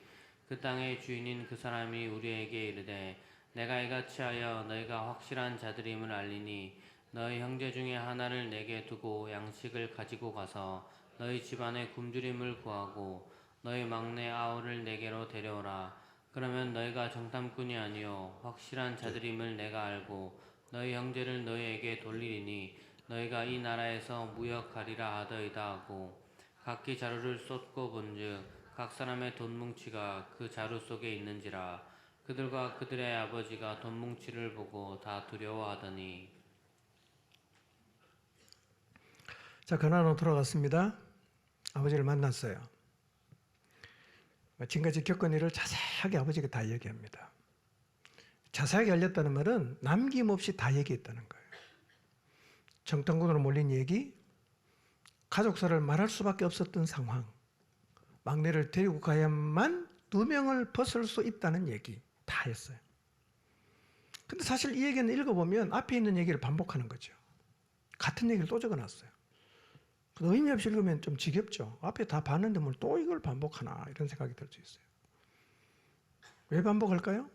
그 땅의 주인인 그 사람이 우리에게 이르되 내가 이같이 하여 너희가 확실한 자들임을 알리니 너희 형제 중에 하나를 내게 두고 양식을 가지고 가서 너희 집안의 굶주림을 구하고 너희 막내 아우를 내게로 데려오라. 그러면 너희가 정탐꾼이 아니요 확실한 자들임을 내가 알고 너희 형제를 너희에게 돌리리니 너희가 이 나라에서 무역하리라 하더이다 하고 각기 자루를 쏟고 본즉 각 사람의 돈뭉치가 그 자루 속에 있는지라. 그들과 그들의 아버지가 돈뭉치를 보고 다 두려워하더니.
자, 가나안으로 돌아갔습니다. 아버지를 만났어요. 지금까지 겪은 일을 자세하게 아버지가 다 얘기합니다. 자세하게 알렸다는 말은 남김없이 다 얘기했다는 거예요. 정탐꾼으로 몰린 얘기, 가족사를 말할 수밖에 없었던 상황, 막내를 데리고 가야만 누명을 벗을 수 있다는 얘기 다 했어요. 근데 사실 이 얘기는 읽어보면 앞에 있는 얘기를 반복하는 거죠. 같은 얘기를 또 적어놨어요. 의미 없이 읽으면 좀 지겹죠. 앞에 다 봤는데 뭘 또 이걸 반복하나 이런 생각이 들 수 있어요. 왜 반복할까요?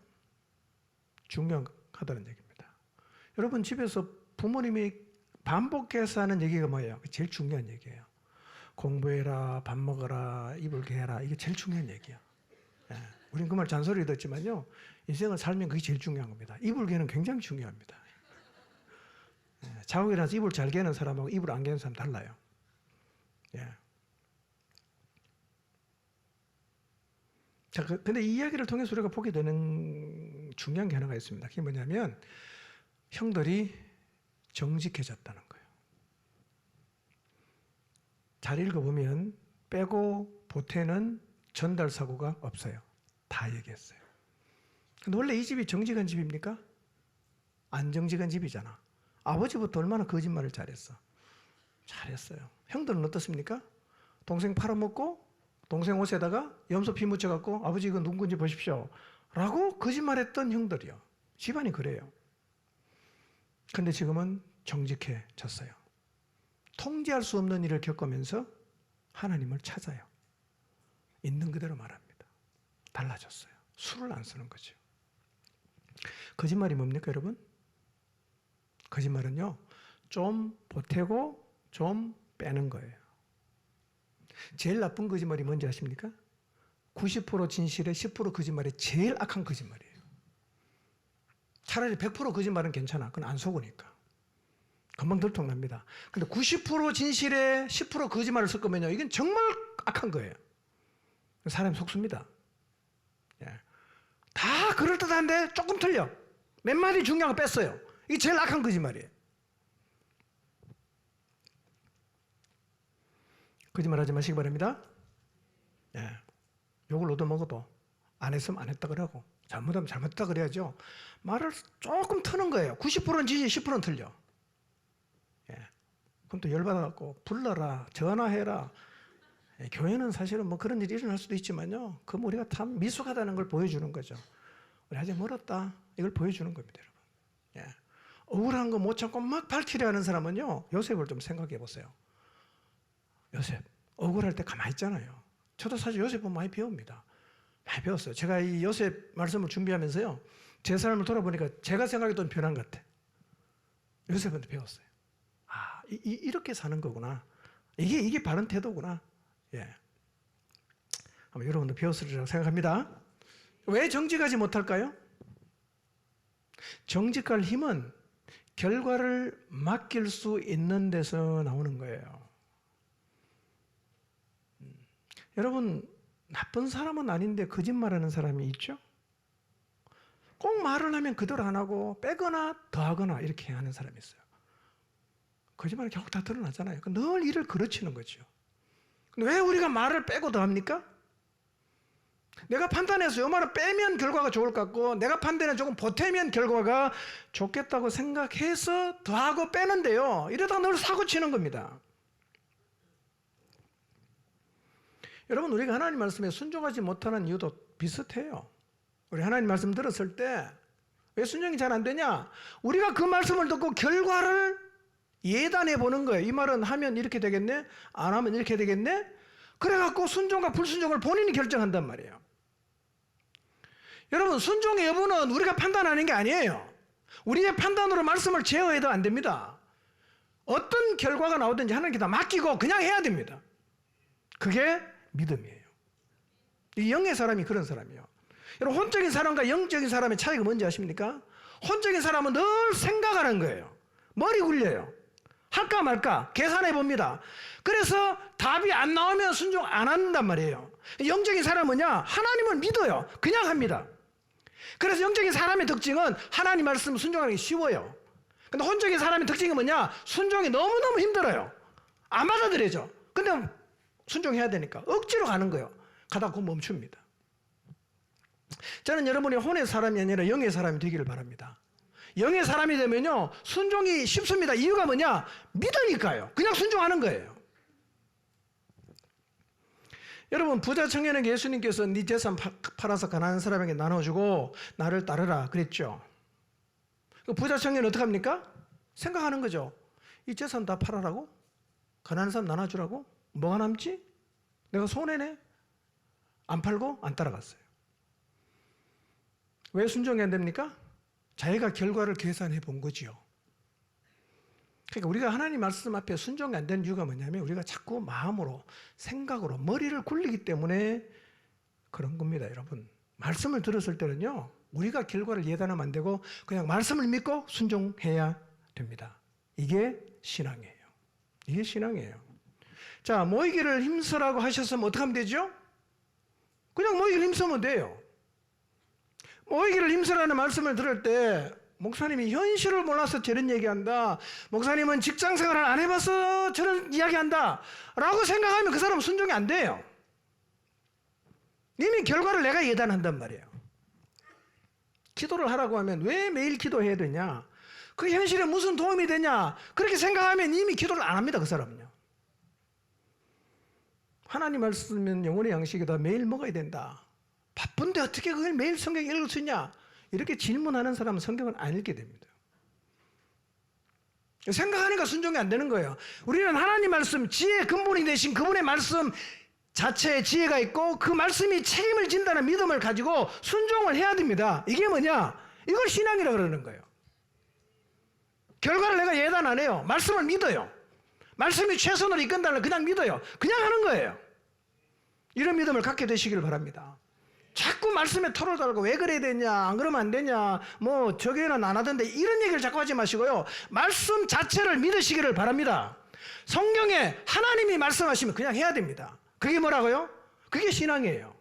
중요하다는 얘기입니다. 여러분 집에서 부모님이 반복해서 하는 얘기가 뭐예요? 제일 중요한 얘기예요. 공부해라, 밥 먹어라, 이불 개라, 이게 제일 중요한 얘기야. 예. 우린 그 말 잔소리 듣지만요, 인생을 살면 그게 제일 중요한 겁니다. 이불 개는 굉장히 중요합니다. 예. 자고 일어나서 이불 잘 개는 사람하고 이불 안 개는 사람 달라요. 예. 자, 근데 이 이야기를 통해서 우리가 보게 되는 중요한 게 하나가 있습니다. 그게 뭐냐면 형들이 정직해졌다는 거예요. 잘 읽어보면 빼고 보태는 전달 사고가 없어요. 다 얘기했어요. 근데 원래 이 집이 정직한 집입니까? 안 정직한 집이잖아. 아버지부터 얼마나 거짓말을 잘했어. 잘했어요. 형들은 어떻습니까? 동생 팔아먹고 동생 옷에다가 염소 피 묻혀갖고 아버지 이거 누군지 보십시오 라고 거짓말했던 형들이요. 집안이 그래요. 근데 지금은 정직해졌어요. 통제할 수 없는 일을 겪으면서 하나님을 찾아요. 있는 그대로 말합니다. 달라졌어요. 술을 안 쓰는 거죠. 거짓말이 뭡니까 여러분? 거짓말은요, 좀 보태고 좀 빼는 거예요. 제일 나쁜 거짓말이 뭔지 아십니까? 90% 진실에 10% 거짓말이 제일 악한 거짓말이에요. 차라리 100% 거짓말은 괜찮아. 그건 안 속으니까. 금방 들통납니다. 근데 90% 진실에 10% 거짓말을 섞으면요, 이건 정말 악한 거예요. 사람이 속습니다. 예. 다 그럴듯한데 조금 틀려. 몇 마디 중요한 거 뺐어요. 이게 제일 악한 거짓말이에요. 거짓말하지 마시기 바랍니다. 예. 욕을 얻어먹어도 안 했으면 안 했다 그러고 잘못하면 잘못했다 그래야죠. 말을 조금 트는 거예요. 90%는 지지 10%는 틀려. 예. 그럼 또 열받아갖고 불러라, 전화해라. 예. 교회는 사실은 뭐 그런 일이 일어날 수도 있지만요, 그 우리가 참 미숙하다는 걸 보여주는 거죠. 우리 아직 멀었다, 이걸 보여주는 겁니다, 여러분. 예. 억울한 거 못 참고 막 밝히려 하는 사람은요, 요셉을 좀 생각해 보세요. 요셉 억울할 때 가만히 있잖아요. 저도 사실 요셉 보면 많이 배웁니다. 많이 배웠어요. 제가 이 요셉 말씀을 준비하면서요, 제 삶을 돌아보니까 제가 생각했던 변한 것 같아. 요셉한테 배웠어요. 아, 이렇게 사는 거구나. 이게 바른 태도구나. 예. 아마 여러분도 배웠으리라고 생각합니다. 왜 정직하지 못할까요? 정직할 힘은 결과를 맡길 수 있는 데서 나오는 거예요. 여러분, 나쁜 사람은 아닌데 거짓말하는 사람이 있죠? 꼭 말을 하면 그대로 안 하고 빼거나 더하거나 이렇게 하는 사람이 있어요. 거짓말은 결국 다 드러나잖아요. 늘 일을 그르치는 거죠. 근데 왜 우리가 말을 빼고 더합니까? 내가 판단해서 요 말을 빼면 결과가 좋을 것 같고 내가 판단해 조금 보태면 결과가 좋겠다고 생각해서 더하고 빼는데요. 이러다가 늘 사고치는 겁니다. 여러분, 우리가 하나님 말씀에 순종하지 못하는 이유도 비슷해요. 우리 하나님 말씀 들었을 때 왜 순종이 잘 안 되냐? 우리가 그 말씀을 듣고 결과를 예단해 보는 거예요. 이 말은 하면 이렇게 되겠네? 안 하면 이렇게 되겠네? 그래갖고 순종과 불순종을 본인이 결정한단 말이에요. 여러분, 순종의 여부는 우리가 판단하는 게 아니에요. 우리의 판단으로 말씀을 제어해도 안 됩니다. 어떤 결과가 나오든지 하나님께 다 맡기고 그냥 해야 됩니다. 그게 믿음이에요. 이 영의 사람이 그런 사람이에요. 여러분, 혼적인 사람과 영적인 사람의 차이가 뭔지 아십니까? 혼적인 사람은 늘 생각하는 거예요. 머리 굴려요. 할까 말까 계산해 봅니다. 그래서 답이 안 나오면 순종 안 한단 말이에요. 영적인 사람은요, 하나님을 믿어요. 그냥 합니다. 그래서 영적인 사람의 특징은 하나님 말씀 순종하는 게 쉬워요. 근데 혼적인 사람의 특징이 뭐냐? 순종이 너무너무 힘들어요. 안 받아들여져. 근데 순종해야 되니까 억지로 가는 거예요. 가다가 곧 멈춥니다. 저는 여러분이 혼의 사람이 아니라 영의 사람이 되기를 바랍니다. 영의 사람이 되면요, 순종이 쉽습니다. 이유가 뭐냐? 믿으니까요. 그냥 순종하는 거예요. 여러분, 부자 청년에게 예수님께서 네 재산 팔아서 가난한 사람에게 나눠주고 나를 따르라 그랬죠. 부자 청년은 어떻게 합니까? 생각하는 거죠. 이 재산 다 팔아라고? 가난한 사람 나눠주라고? 뭐가 남지? 내가 손해네? 안 팔고 안 따라갔어요. 왜 순종이 안 됩니까? 자기가 결과를 계산해 본 거지요. 그러니까 우리가 하나님 말씀 앞에 순종이 안 되는 이유가 뭐냐면 우리가 자꾸 마음으로, 생각으로, 머리를 굴리기 때문에 그런 겁니다, 여러분. 말씀을 들었을 때는요, 우리가 결과를 예단하면 안 되고 그냥 말씀을 믿고 순종해야 됩니다. 이게 신앙이에요. 이게 신앙이에요. 자, 모이기를 힘쓰라고 하셨으면 어떻게 하면 되죠? 그냥 모이기를 힘쓰면 돼요. 모이기를 힘쓰라는 말씀을 들을 때 목사님이 현실을 몰라서 저런 얘기한다, 목사님은 직장생활을 안 해봐서 저런 이야기한다 라고 생각하면 그 사람은 순종이 안 돼요. 이미 결과를 내가 예단한단 말이에요. 기도를 하라고 하면 왜 매일 기도해야 되냐, 그 현실에 무슨 도움이 되냐, 그렇게 생각하면 이미 기도를 안 합니다. 그 사람은요. 하나님 말씀은 영혼의 양식이다, 매일 먹어야 된다, 바쁜데 어떻게 그걸 매일 성경 읽을 수 있냐, 이렇게 질문하는 사람은 성경을 안 읽게 됩니다. 생각하니까 순종이 안 되는 거예요. 우리는 하나님 말씀, 지혜의 근본이 되신 그분의 말씀 자체에 지혜가 있고 그 말씀이 책임을 진다는 믿음을 가지고 순종을 해야 됩니다. 이게 뭐냐? 이걸 신앙이라고 그러는 거예요. 결과를 내가 예단 안 해요. 말씀을 믿어요. 말씀이 최선으로 이끈다는 걸 그냥 믿어요. 그냥 하는 거예요. 이런 믿음을 갖게 되시기를 바랍니다. 자꾸 말씀에 털을 달고 왜 그래야 되냐, 안 그러면 안 되냐, 뭐 저기는 안 하던데 이런 얘기를 자꾸 하지 마시고요, 말씀 자체를 믿으시기를 바랍니다. 성경에 하나님이 말씀하시면 그냥 해야 됩니다. 그게 뭐라고요? 그게 신앙이에요.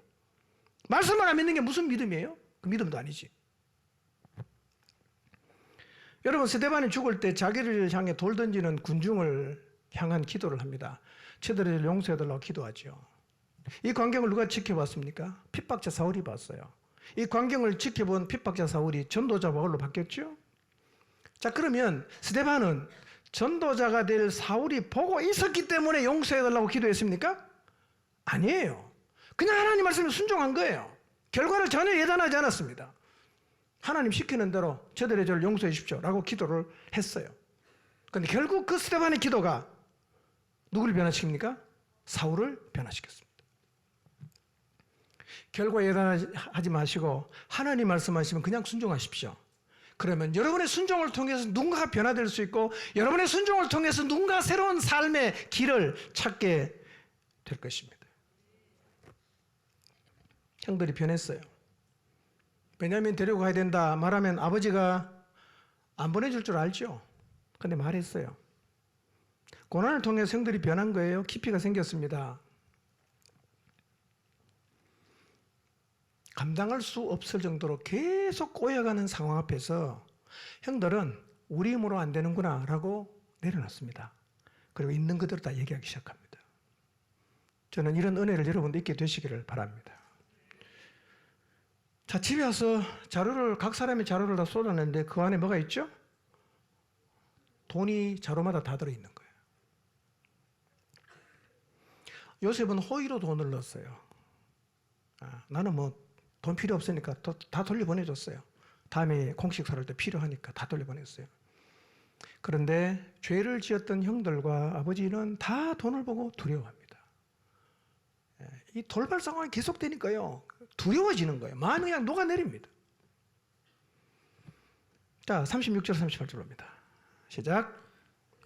말씀을 안 믿는 게 무슨 믿음이에요? 그 믿음도 아니지. 여러분, 스데반이 죽을 때 자기를 향해 돌 던지는 군중을 향한 기도를 합니다. 저들을 용서해달라고 기도하죠. 이 광경을 누가 지켜봤습니까? 핍박자 사울이 봤어요. 이 광경을 지켜본 핍박자 사울이 전도자 바울로 바뀌었죠. 자, 그러면 스데반은 전도자가 될 사울이 보고 있었기 때문에 용서해달라고 기도했습니까? 아니에요. 그냥 하나님 말씀에 순종한 거예요. 결과를 전혀 예단하지 않았습니다. 하나님 시키는 대로 저들의 죄를 용서해 주십시오 라고 기도를 했어요. 그런데 결국 그 스데반의 기도가 누구를 변화시킵니까? 사울을 변화시켰습니다. 결과에 예단하지 마시고 하나님 말씀하시면 그냥 순종하십시오. 그러면 여러분의 순종을 통해서 누군가가 변화될 수 있고 여러분의 순종을 통해서 누군가 새로운 삶의 길을 찾게 될 것입니다. 형들이 변했어요. 베냐민 데리고 가야 된다 말하면 아버지가 안 보내줄 줄 알죠. 근데 말했어요. 고난을 통해서 형들이 변한 거예요. 깊이가 생겼습니다. 감당할 수 없을 정도로 계속 꼬여가는 상황 앞에서 형들은 우리 힘으로 안 되는구나 라고 내려놨습니다. 그리고 있는 그대로 다 얘기하기 시작합니다. 저는 이런 은혜를 여러분도 있게 되시기를 바랍니다. 자, 집에 와서 각 사람이 자료를 다 쏟아냈는데 그 안에 뭐가 있죠? 돈이 자료마다 다 들어있는 거예요. 요셉은 호의로 돈을 넣었어요. 나는 돈 필요 없으니까 다 돌려보내줬어요. 다음에 공식 살을 때 필요하니까 다 돌려보냈어요. 그런데 죄를 지었던 형들과 아버지는 다 돈을 보고 두려워합니다. 이 돌발 상황이 계속되니까요. 두려워지는 거예요. 마음이 그냥 녹아내립니다. 자, 36절 38절입니다. 시작.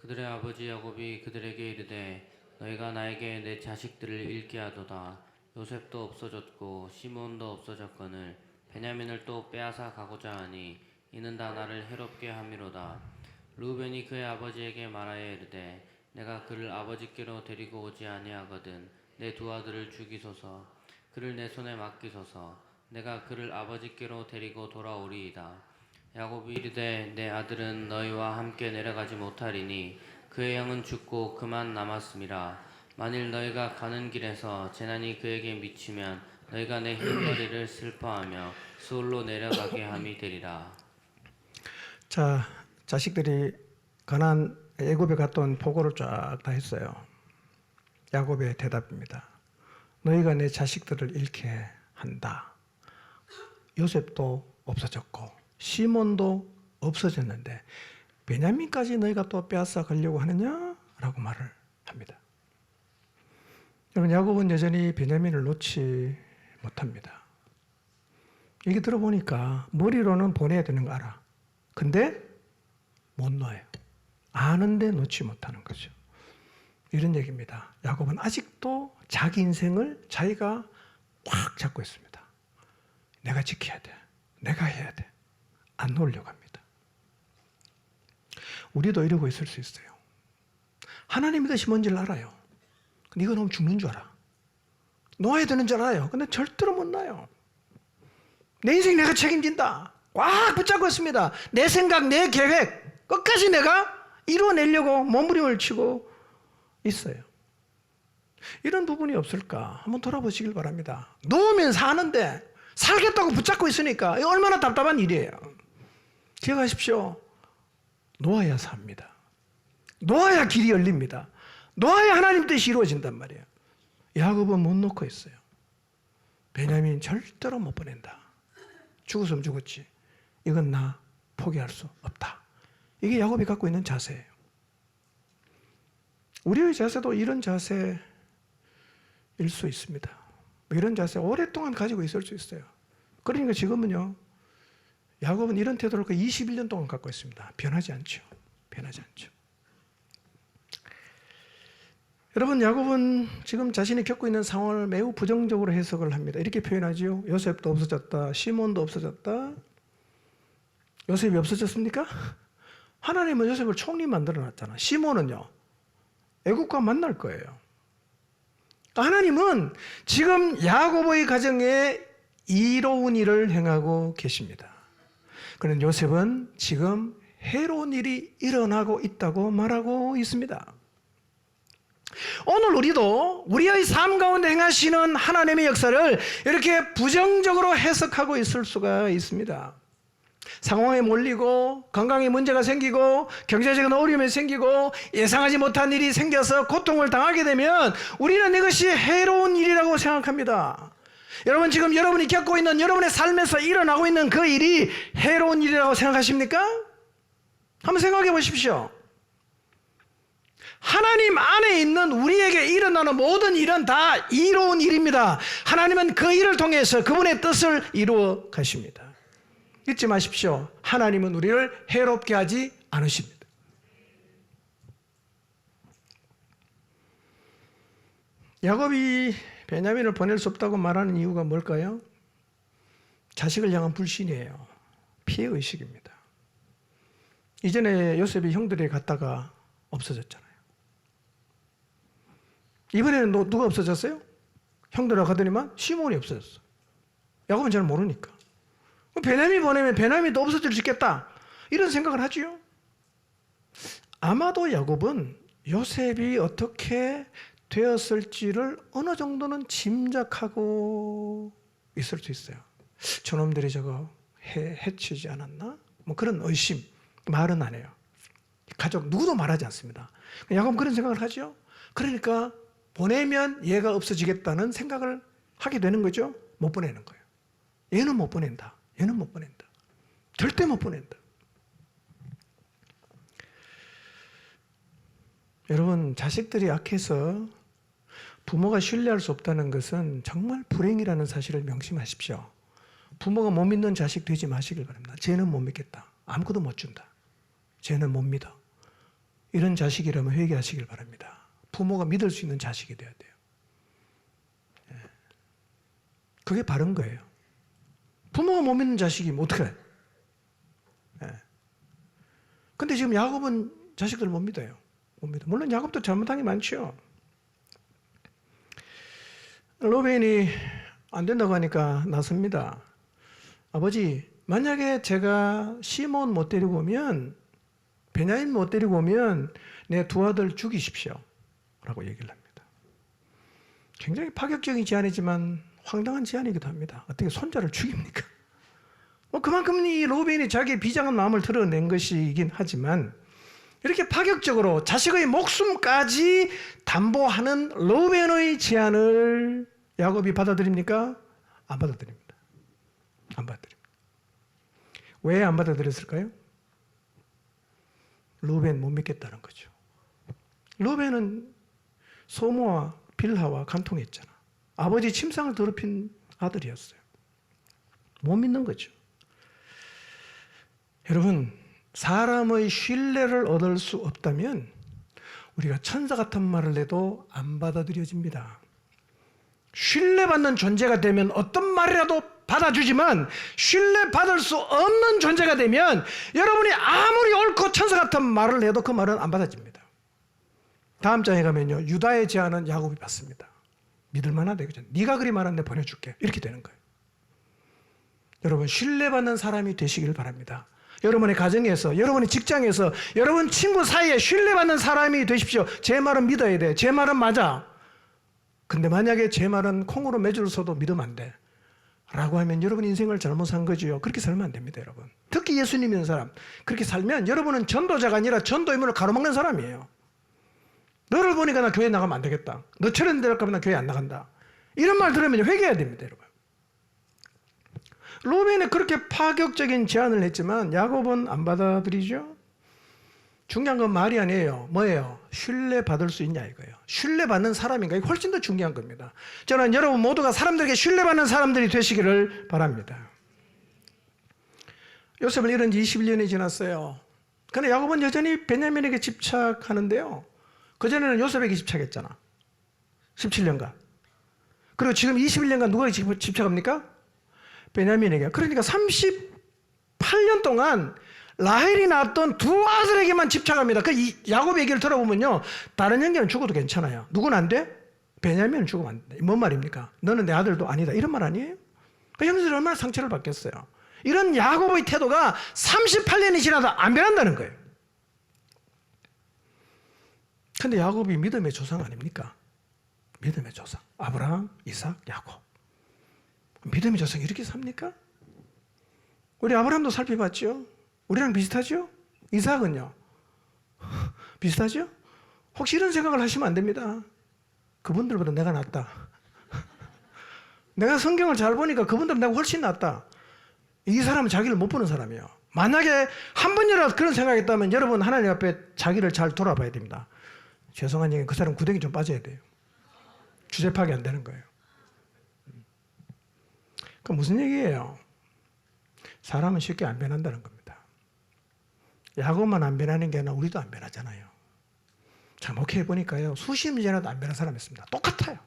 그들의 아버지 야곱이 그들에게 이르되 너희가 나에게 내 자식들을 잃게 하도다. 요셉도 없어졌고 시몬도 없어졌거늘 베냐민을 또 빼앗아 가고자 하니 이는 다 나를 해롭게 함이로다. 루벤이 그의 아버지에게 말하여 이르되 내가 그를 아버지께로 데리고 오지 아니하거든 내 두 아들을 죽이소서. 그를 내 손에 맡기소서. 내가 그를 아버지께로 데리고 돌아오리이다. 야곱이 이르되 내 아들은 너희와 함께 내려가지 못하리니 그의 형은 죽고 그만 남았음이라. 만일 너희가 가는 길에서 재난이 그에게 미치면 너희가 내 흰머리를 슬퍼하며 수울로 내려가게 함이 되리라.
자, 자식들이 가나안 애굽에 갔다 온 보고를 쫙 다 했어요. 야곱의 대답입니다. 너희가 내 자식들을 잃게 한다. 요셉도 없어졌고 시몬도 없어졌는데 베냐민까지 너희가 또 빼앗아 가려고 하느냐? 라고 말을 합니다. 여러분, 야곱은 여전히 베냐민을 놓지 못합니다. 얘기 들어보니까 머리로는 보내야 되는 거 알아. 근데 못 놔요. 아는데 놓지 못하는 거죠. 이런 얘기입니다. 야곱은 아직도 자기 인생을 자기가 꽉 잡고 있습니다. 내가 지켜야 돼. 내가 해야 돼. 안 놓으려고 합니다. 우리도 이러고 있을 수 있어요. 하나님의 뜻이 뭔지를 알아요. 근데 이거 너무 죽는 줄 알아. 놓아야 되는 줄 알아요. 근데 절대로 못 놔요. 내 인생 내가 책임진다. 꽉 붙잡고 있습니다. 내 생각, 내 계획 끝까지 내가 이루어내려고 몸부림을 치고 있어요. 이런 부분이 없을까? 한번 돌아보시길 바랍니다. 놓으면 사는데 살겠다고 붙잡고 있으니까 이거 얼마나 답답한 일이에요. 기억하십시오. 놓아야 삽니다. 놓아야 길이 열립니다. 놓아야 하나님 뜻이 이루어진단 말이에요. 야곱은 못 놓고 있어요. 베냐민 절대로 못 보낸다. 죽었으면 죽었지. 이건 나 포기할 수 없다. 이게 야곱이 갖고 있는 자세예요. 우리의 자세도 이런 자세일 수 있습니다. 이런 자세 오랫동안 가지고 있을 수 있어요. 그러니까 지금은요, 야곱은 이런 태도를 21년 동안 갖고 있습니다. 변하지 않죠. 변하지 않죠. 여러분, 야곱은 지금 자신이 겪고 있는 상황을 매우 부정적으로 해석을 합니다. 이렇게 표현하죠. 요셉도 없어졌다. 시몬도 없어졌다. 요셉이 없어졌습니까? 하나님은 요셉을 총리 만들어놨잖아. 시몬은요, 애국과 만날 거예요. 하나님은 지금 야곱의 가정에 이로운 일을 행하고 계십니다. 그런데 요셉은 지금 해로운 일이 일어나고 있다고 말하고 있습니다. 오늘 우리도 우리의 삶 가운데 행하시는 하나님의 역사를 이렇게 부정적으로 해석하고 있을 수가 있습니다. 상황에 몰리고 건강에 문제가 생기고 경제적인 어려움이 생기고 예상하지 못한 일이 생겨서 고통을 당하게 되면 우리는 이것이 해로운 일이라고 생각합니다. 여러분, 지금 여러분이 겪고 있는 여러분의 삶에서 일어나고 있는 그 일이 해로운 일이라고 생각하십니까? 한번 생각해 보십시오. 하나님 안에 있는 우리에게 일어나는 모든 일은 다 이로운 일입니다. 하나님은 그 일을 통해서 그분의 뜻을 이루어 가십니다. 잊지 마십시오. 하나님은 우리를 해롭게 하지 않으십니다. 야곱이 베냐민을 보낼 수 없다고 말하는 이유가 뭘까요? 자식을 향한 불신이에요. 피해의식입니다. 이전에 요셉이 형들에게 갔다가 없어졌잖아요. 이번에는 누가 없어졌어요? 형들하고 가더니만 시몬이 없어졌어. 야곱은 잘 모르니까. 베냐민 보내면 베냐민도 없어질 수 있겠다, 이런 생각을 하지요. 아마도 야곱은 요셉이 어떻게 되었을지를 어느 정도는 짐작하고 있을 수 있어요. 저놈들이 저거 해치지 않았나? 뭐 그런 의심, 말은 안 해요. 가족 누구도 말하지 않습니다. 야곱은 그런 생각을 하죠. 그러니까 보내면 얘가 없어지겠다는 생각을 하게 되는 거죠. 못 보내는 거예요. 얘는 못 보낸다. 얘는 못 보낸다. 절대 못 보낸다. 여러분, 자식들이 약해서 부모가 신뢰할 수 없다는 것은 정말 불행이라는 사실을 명심하십시오. 부모가 못 믿는 자식 되지 마시길 바랍니다. 쟤는 못 믿겠다. 아무것도 못 준다. 쟤는 못 믿어. 이런 자식이라면 회개하시길 바랍니다. 부모가 믿을 수 있는 자식이 돼야 돼요. 그게 바른 거예요. 부모가 못 믿는 자식이면 어떡해? 근데 지금 야곱은 자식들을 못 믿어요. 못 믿어. 물론 야곱도 잘못한 게 많죠. 로벤이 안 된다고 하니까 나섭니다. 아버지, 만약에 제가 시몬 못 데리고 오면, 베냐민 못 데리고 오면 내 두 아들 죽이십시오 라고 얘기를 합니다. 굉장히 파격적인 제안이지만 황당한 제안이기도 합니다. 어떻게 손자를 죽입니까? 그만큼 이 로벤이 자기의 비장한 마음을 드러낸 것이긴 하지만, 이렇게 파격적으로 자식의 목숨까지 담보하는 로벤의 제안을 야곱이 받아들입니까? 안 받아들입니다. 안 받아들입니다. 왜 안 받아들였을까요? 로벤 못 믿겠다는 거죠. 로벤은 소모와 빌하와 간통했잖아. 아버지 침상을 더럽힌 아들이었어요. 못 믿는 거죠. 여러분, 사람의 신뢰를 얻을 수 없다면 우리가 천사 같은 말을 해도 안 받아들여집니다. 신뢰받는 존재가 되면 어떤 말이라도 받아주지만, 신뢰받을 수 없는 존재가 되면 여러분이 아무리 옳고 천사 같은 말을 해도 그 말은 안 받아집니다. 다음 장에 가면요, 유다의 제안은 야곱이 받습니다. 믿을만하다 이거죠. 네가 그리 말한 데 보내줄게, 이렇게 되는 거예요. 여러분, 신뢰받는 사람이 되시길 바랍니다. 여러분의 가정에서, 여러분의 직장에서, 여러분 친구 사이에 신뢰받는 사람이 되십시오. 제 말은 믿어야 돼. 제 말은 맞아. 근데 만약에 제 말은 콩으로 매주를 써도 믿으면 안 돼 라고 하면 여러분 인생을 잘못 산 거지요. 그렇게 살면 안 됩니다, 여러분. 특히 예수님 믿는 사람, 그렇게 살면 여러분은 전도자가 아니라 전도 의무를 가로막는 사람이에요. 너를 보니까 나 교회 나가면 안 되겠다. 너처럼 될 거면 나 교회 안 나간다. 이런 말 들으면 회개해야 됩니다, 여러분. 로벤이 그렇게 파격적인 제안을 했지만 야곱은 안 받아들이죠. 중요한 건 말이 아니에요. 뭐예요? 신뢰받을 수 있냐 이거예요. 신뢰받는 사람인가? 이게 훨씬 더 중요한 겁니다. 저는 여러분 모두가 사람들에게 신뢰받는 사람들이 되시기를 바랍니다. 요셉을 잃은 지 21년이 지났어요. 그러나 야곱은 여전히 베냐민에게 집착하는데요. 그전에는 요셉에게 집착했잖아. 17년간. 그리고 지금 21년간 누구에게 집착합니까? 베냐민에게. 그러니까 38년 동안 라헬이 낳았던 두 아들에게만 집착합니다. 그 야곱 얘기를 들어보면요, 다른 형제는 죽어도 괜찮아요. 누구는 안 돼? 베냐민은 죽으면 안 돼. 뭔 말입니까? 너는 내 아들도 아니다, 이런 말 아니에요? 그 형제들이 얼마나 상처를 받겠어요. 이런 야곱의 태도가 38년이 지나도 안 변한다는 거예요. 근데 야곱이 믿음의 조상 아닙니까? 믿음의 조상. 아브라함, 이삭, 야곱. 믿음의 조상이 이렇게 삽니까? 우리 아브라함도 살펴봤죠? 우리랑 비슷하죠? 이삭은요? 비슷하죠? 혹시 이런 생각을 하시면 안 됩니다. 그분들보다 내가 낫다. 내가 성경을 잘 보니까 그분들은 내가 훨씬 낫다. 이 사람은 자기를 못 보는 사람이에요. 만약에 한 번이라도 그런 생각이 있다면 여러분 하나님 앞에 자기를 잘 돌아봐야 됩니다. 죄송한 얘기, 그 사람 구덩이 좀 빠져야 돼요. 주제 파악이 안 되는 거예요. 그 무슨 얘기예요? 사람은 쉽게 안 변한다는 겁니다. 야곱만 안 변하는 게 아니라 우리도 안 변하잖아요. 자, 목회해 보니까요, 수십 년 지나도 안 변한 사람이 있습니다. 똑같아요.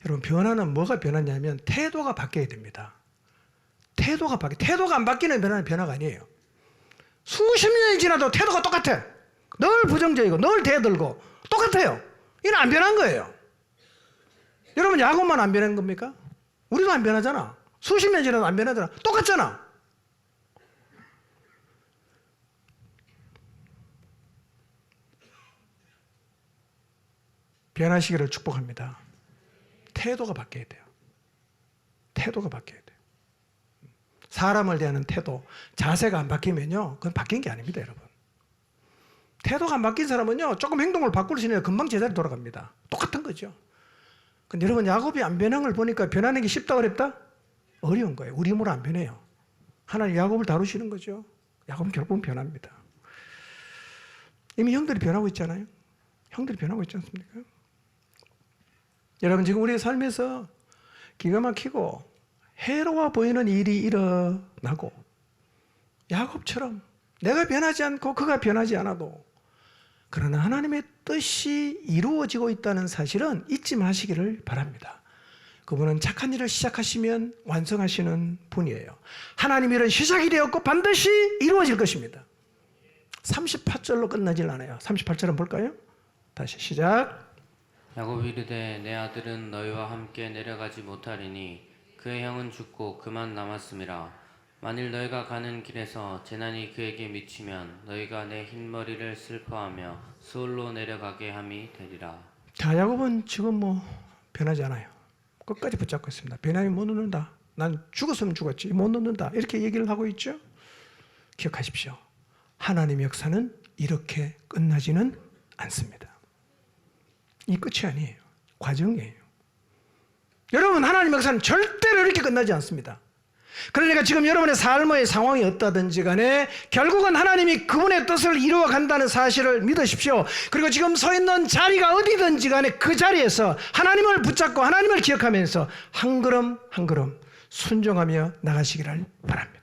여러분, 변화는 뭐가 변하냐면 태도가 바뀌어야 됩니다. 태도가 안 바뀌는 변화는 변화가 아니에요. 수십 년이 지나도 태도가 똑같아. 늘 부정적이고 늘 대들고 똑같아요. 이건 안 변한 거예요. 여러분, 야곱만 안 변한 겁니까? 우리도 안 변하잖아. 수십 년 지나도 안 변하잖아. 똑같잖아. 변하시기를 축복합니다. 태도가 바뀌어야 돼요. 태도가 바뀌어야 돼요. 사람을 대하는 태도, 자세가 안 바뀌면요, 그건 바뀐 게 아닙니다, 여러분. 태도가 안 바뀐 사람은요, 조금 행동을 바꾸시면 금방 제자리 돌아갑니다. 똑같은 거죠. 근데 여러분, 야곱이 안 변한 걸 보니까 변하는 게 쉽다, 어렵다? 어려운 거예요. 우리 힘으로 안 변해요. 하나님 야곱을 다루시는 거죠. 야곱은 결국은 변합니다. 이미 형들이 변하고 있잖아요. 형들이 변하고 있지 않습니까? 여러분, 지금 우리의 삶에서 기가 막히고 해로워 보이는 일이 일어나고 야곱처럼 내가 변하지 않고 그가 변하지 않아도 그러나 하나님의 뜻이 이루어지고 있다는 사실은 잊지 마시기를 바랍니다. 그분은 착한 일을 시작하시면 완성하시는 분이에요. 하나님 일은 시작이 되었고 반드시 이루어질 것입니다. 38절로 끝나질 않아요. 38절은 볼까요? 다시 시작.
야곱이 이르되 내 아들은 너희와 함께 내려가지 못하리니 그의 형은 죽고 그만 남았음이라. 만일 너희가 가는 길에서 재난이 그에게 미치면 너희가 내 흰머리를 슬퍼하며 수월로 내려가게 함이 되리라.
자, 야곱은 지금 변하지 않아요. 끝까지 붙잡고 있습니다. 변함이 못 놓는다. 난 죽었으면 죽었지 못 놓는다. 이렇게 얘기를 하고 있죠. 기억하십시오. 하나님의 역사는 이렇게 끝나지는 않습니다. 이 끝이 아니에요. 과정이에요. 여러분, 하나님의 역사는 절대로 이렇게 끝나지 않습니다. 그러니까 지금 여러분의 삶의 상황이 어떠든지 간에 결국은 하나님이 그분의 뜻을 이루어 간다는 사실을 믿으십시오. 그리고 지금 서 있는 자리가 어디든지 간에 그 자리에서 하나님을 붙잡고 하나님을 기억하면서 한 걸음 한 걸음 순종하며 나가시기를 바랍니다.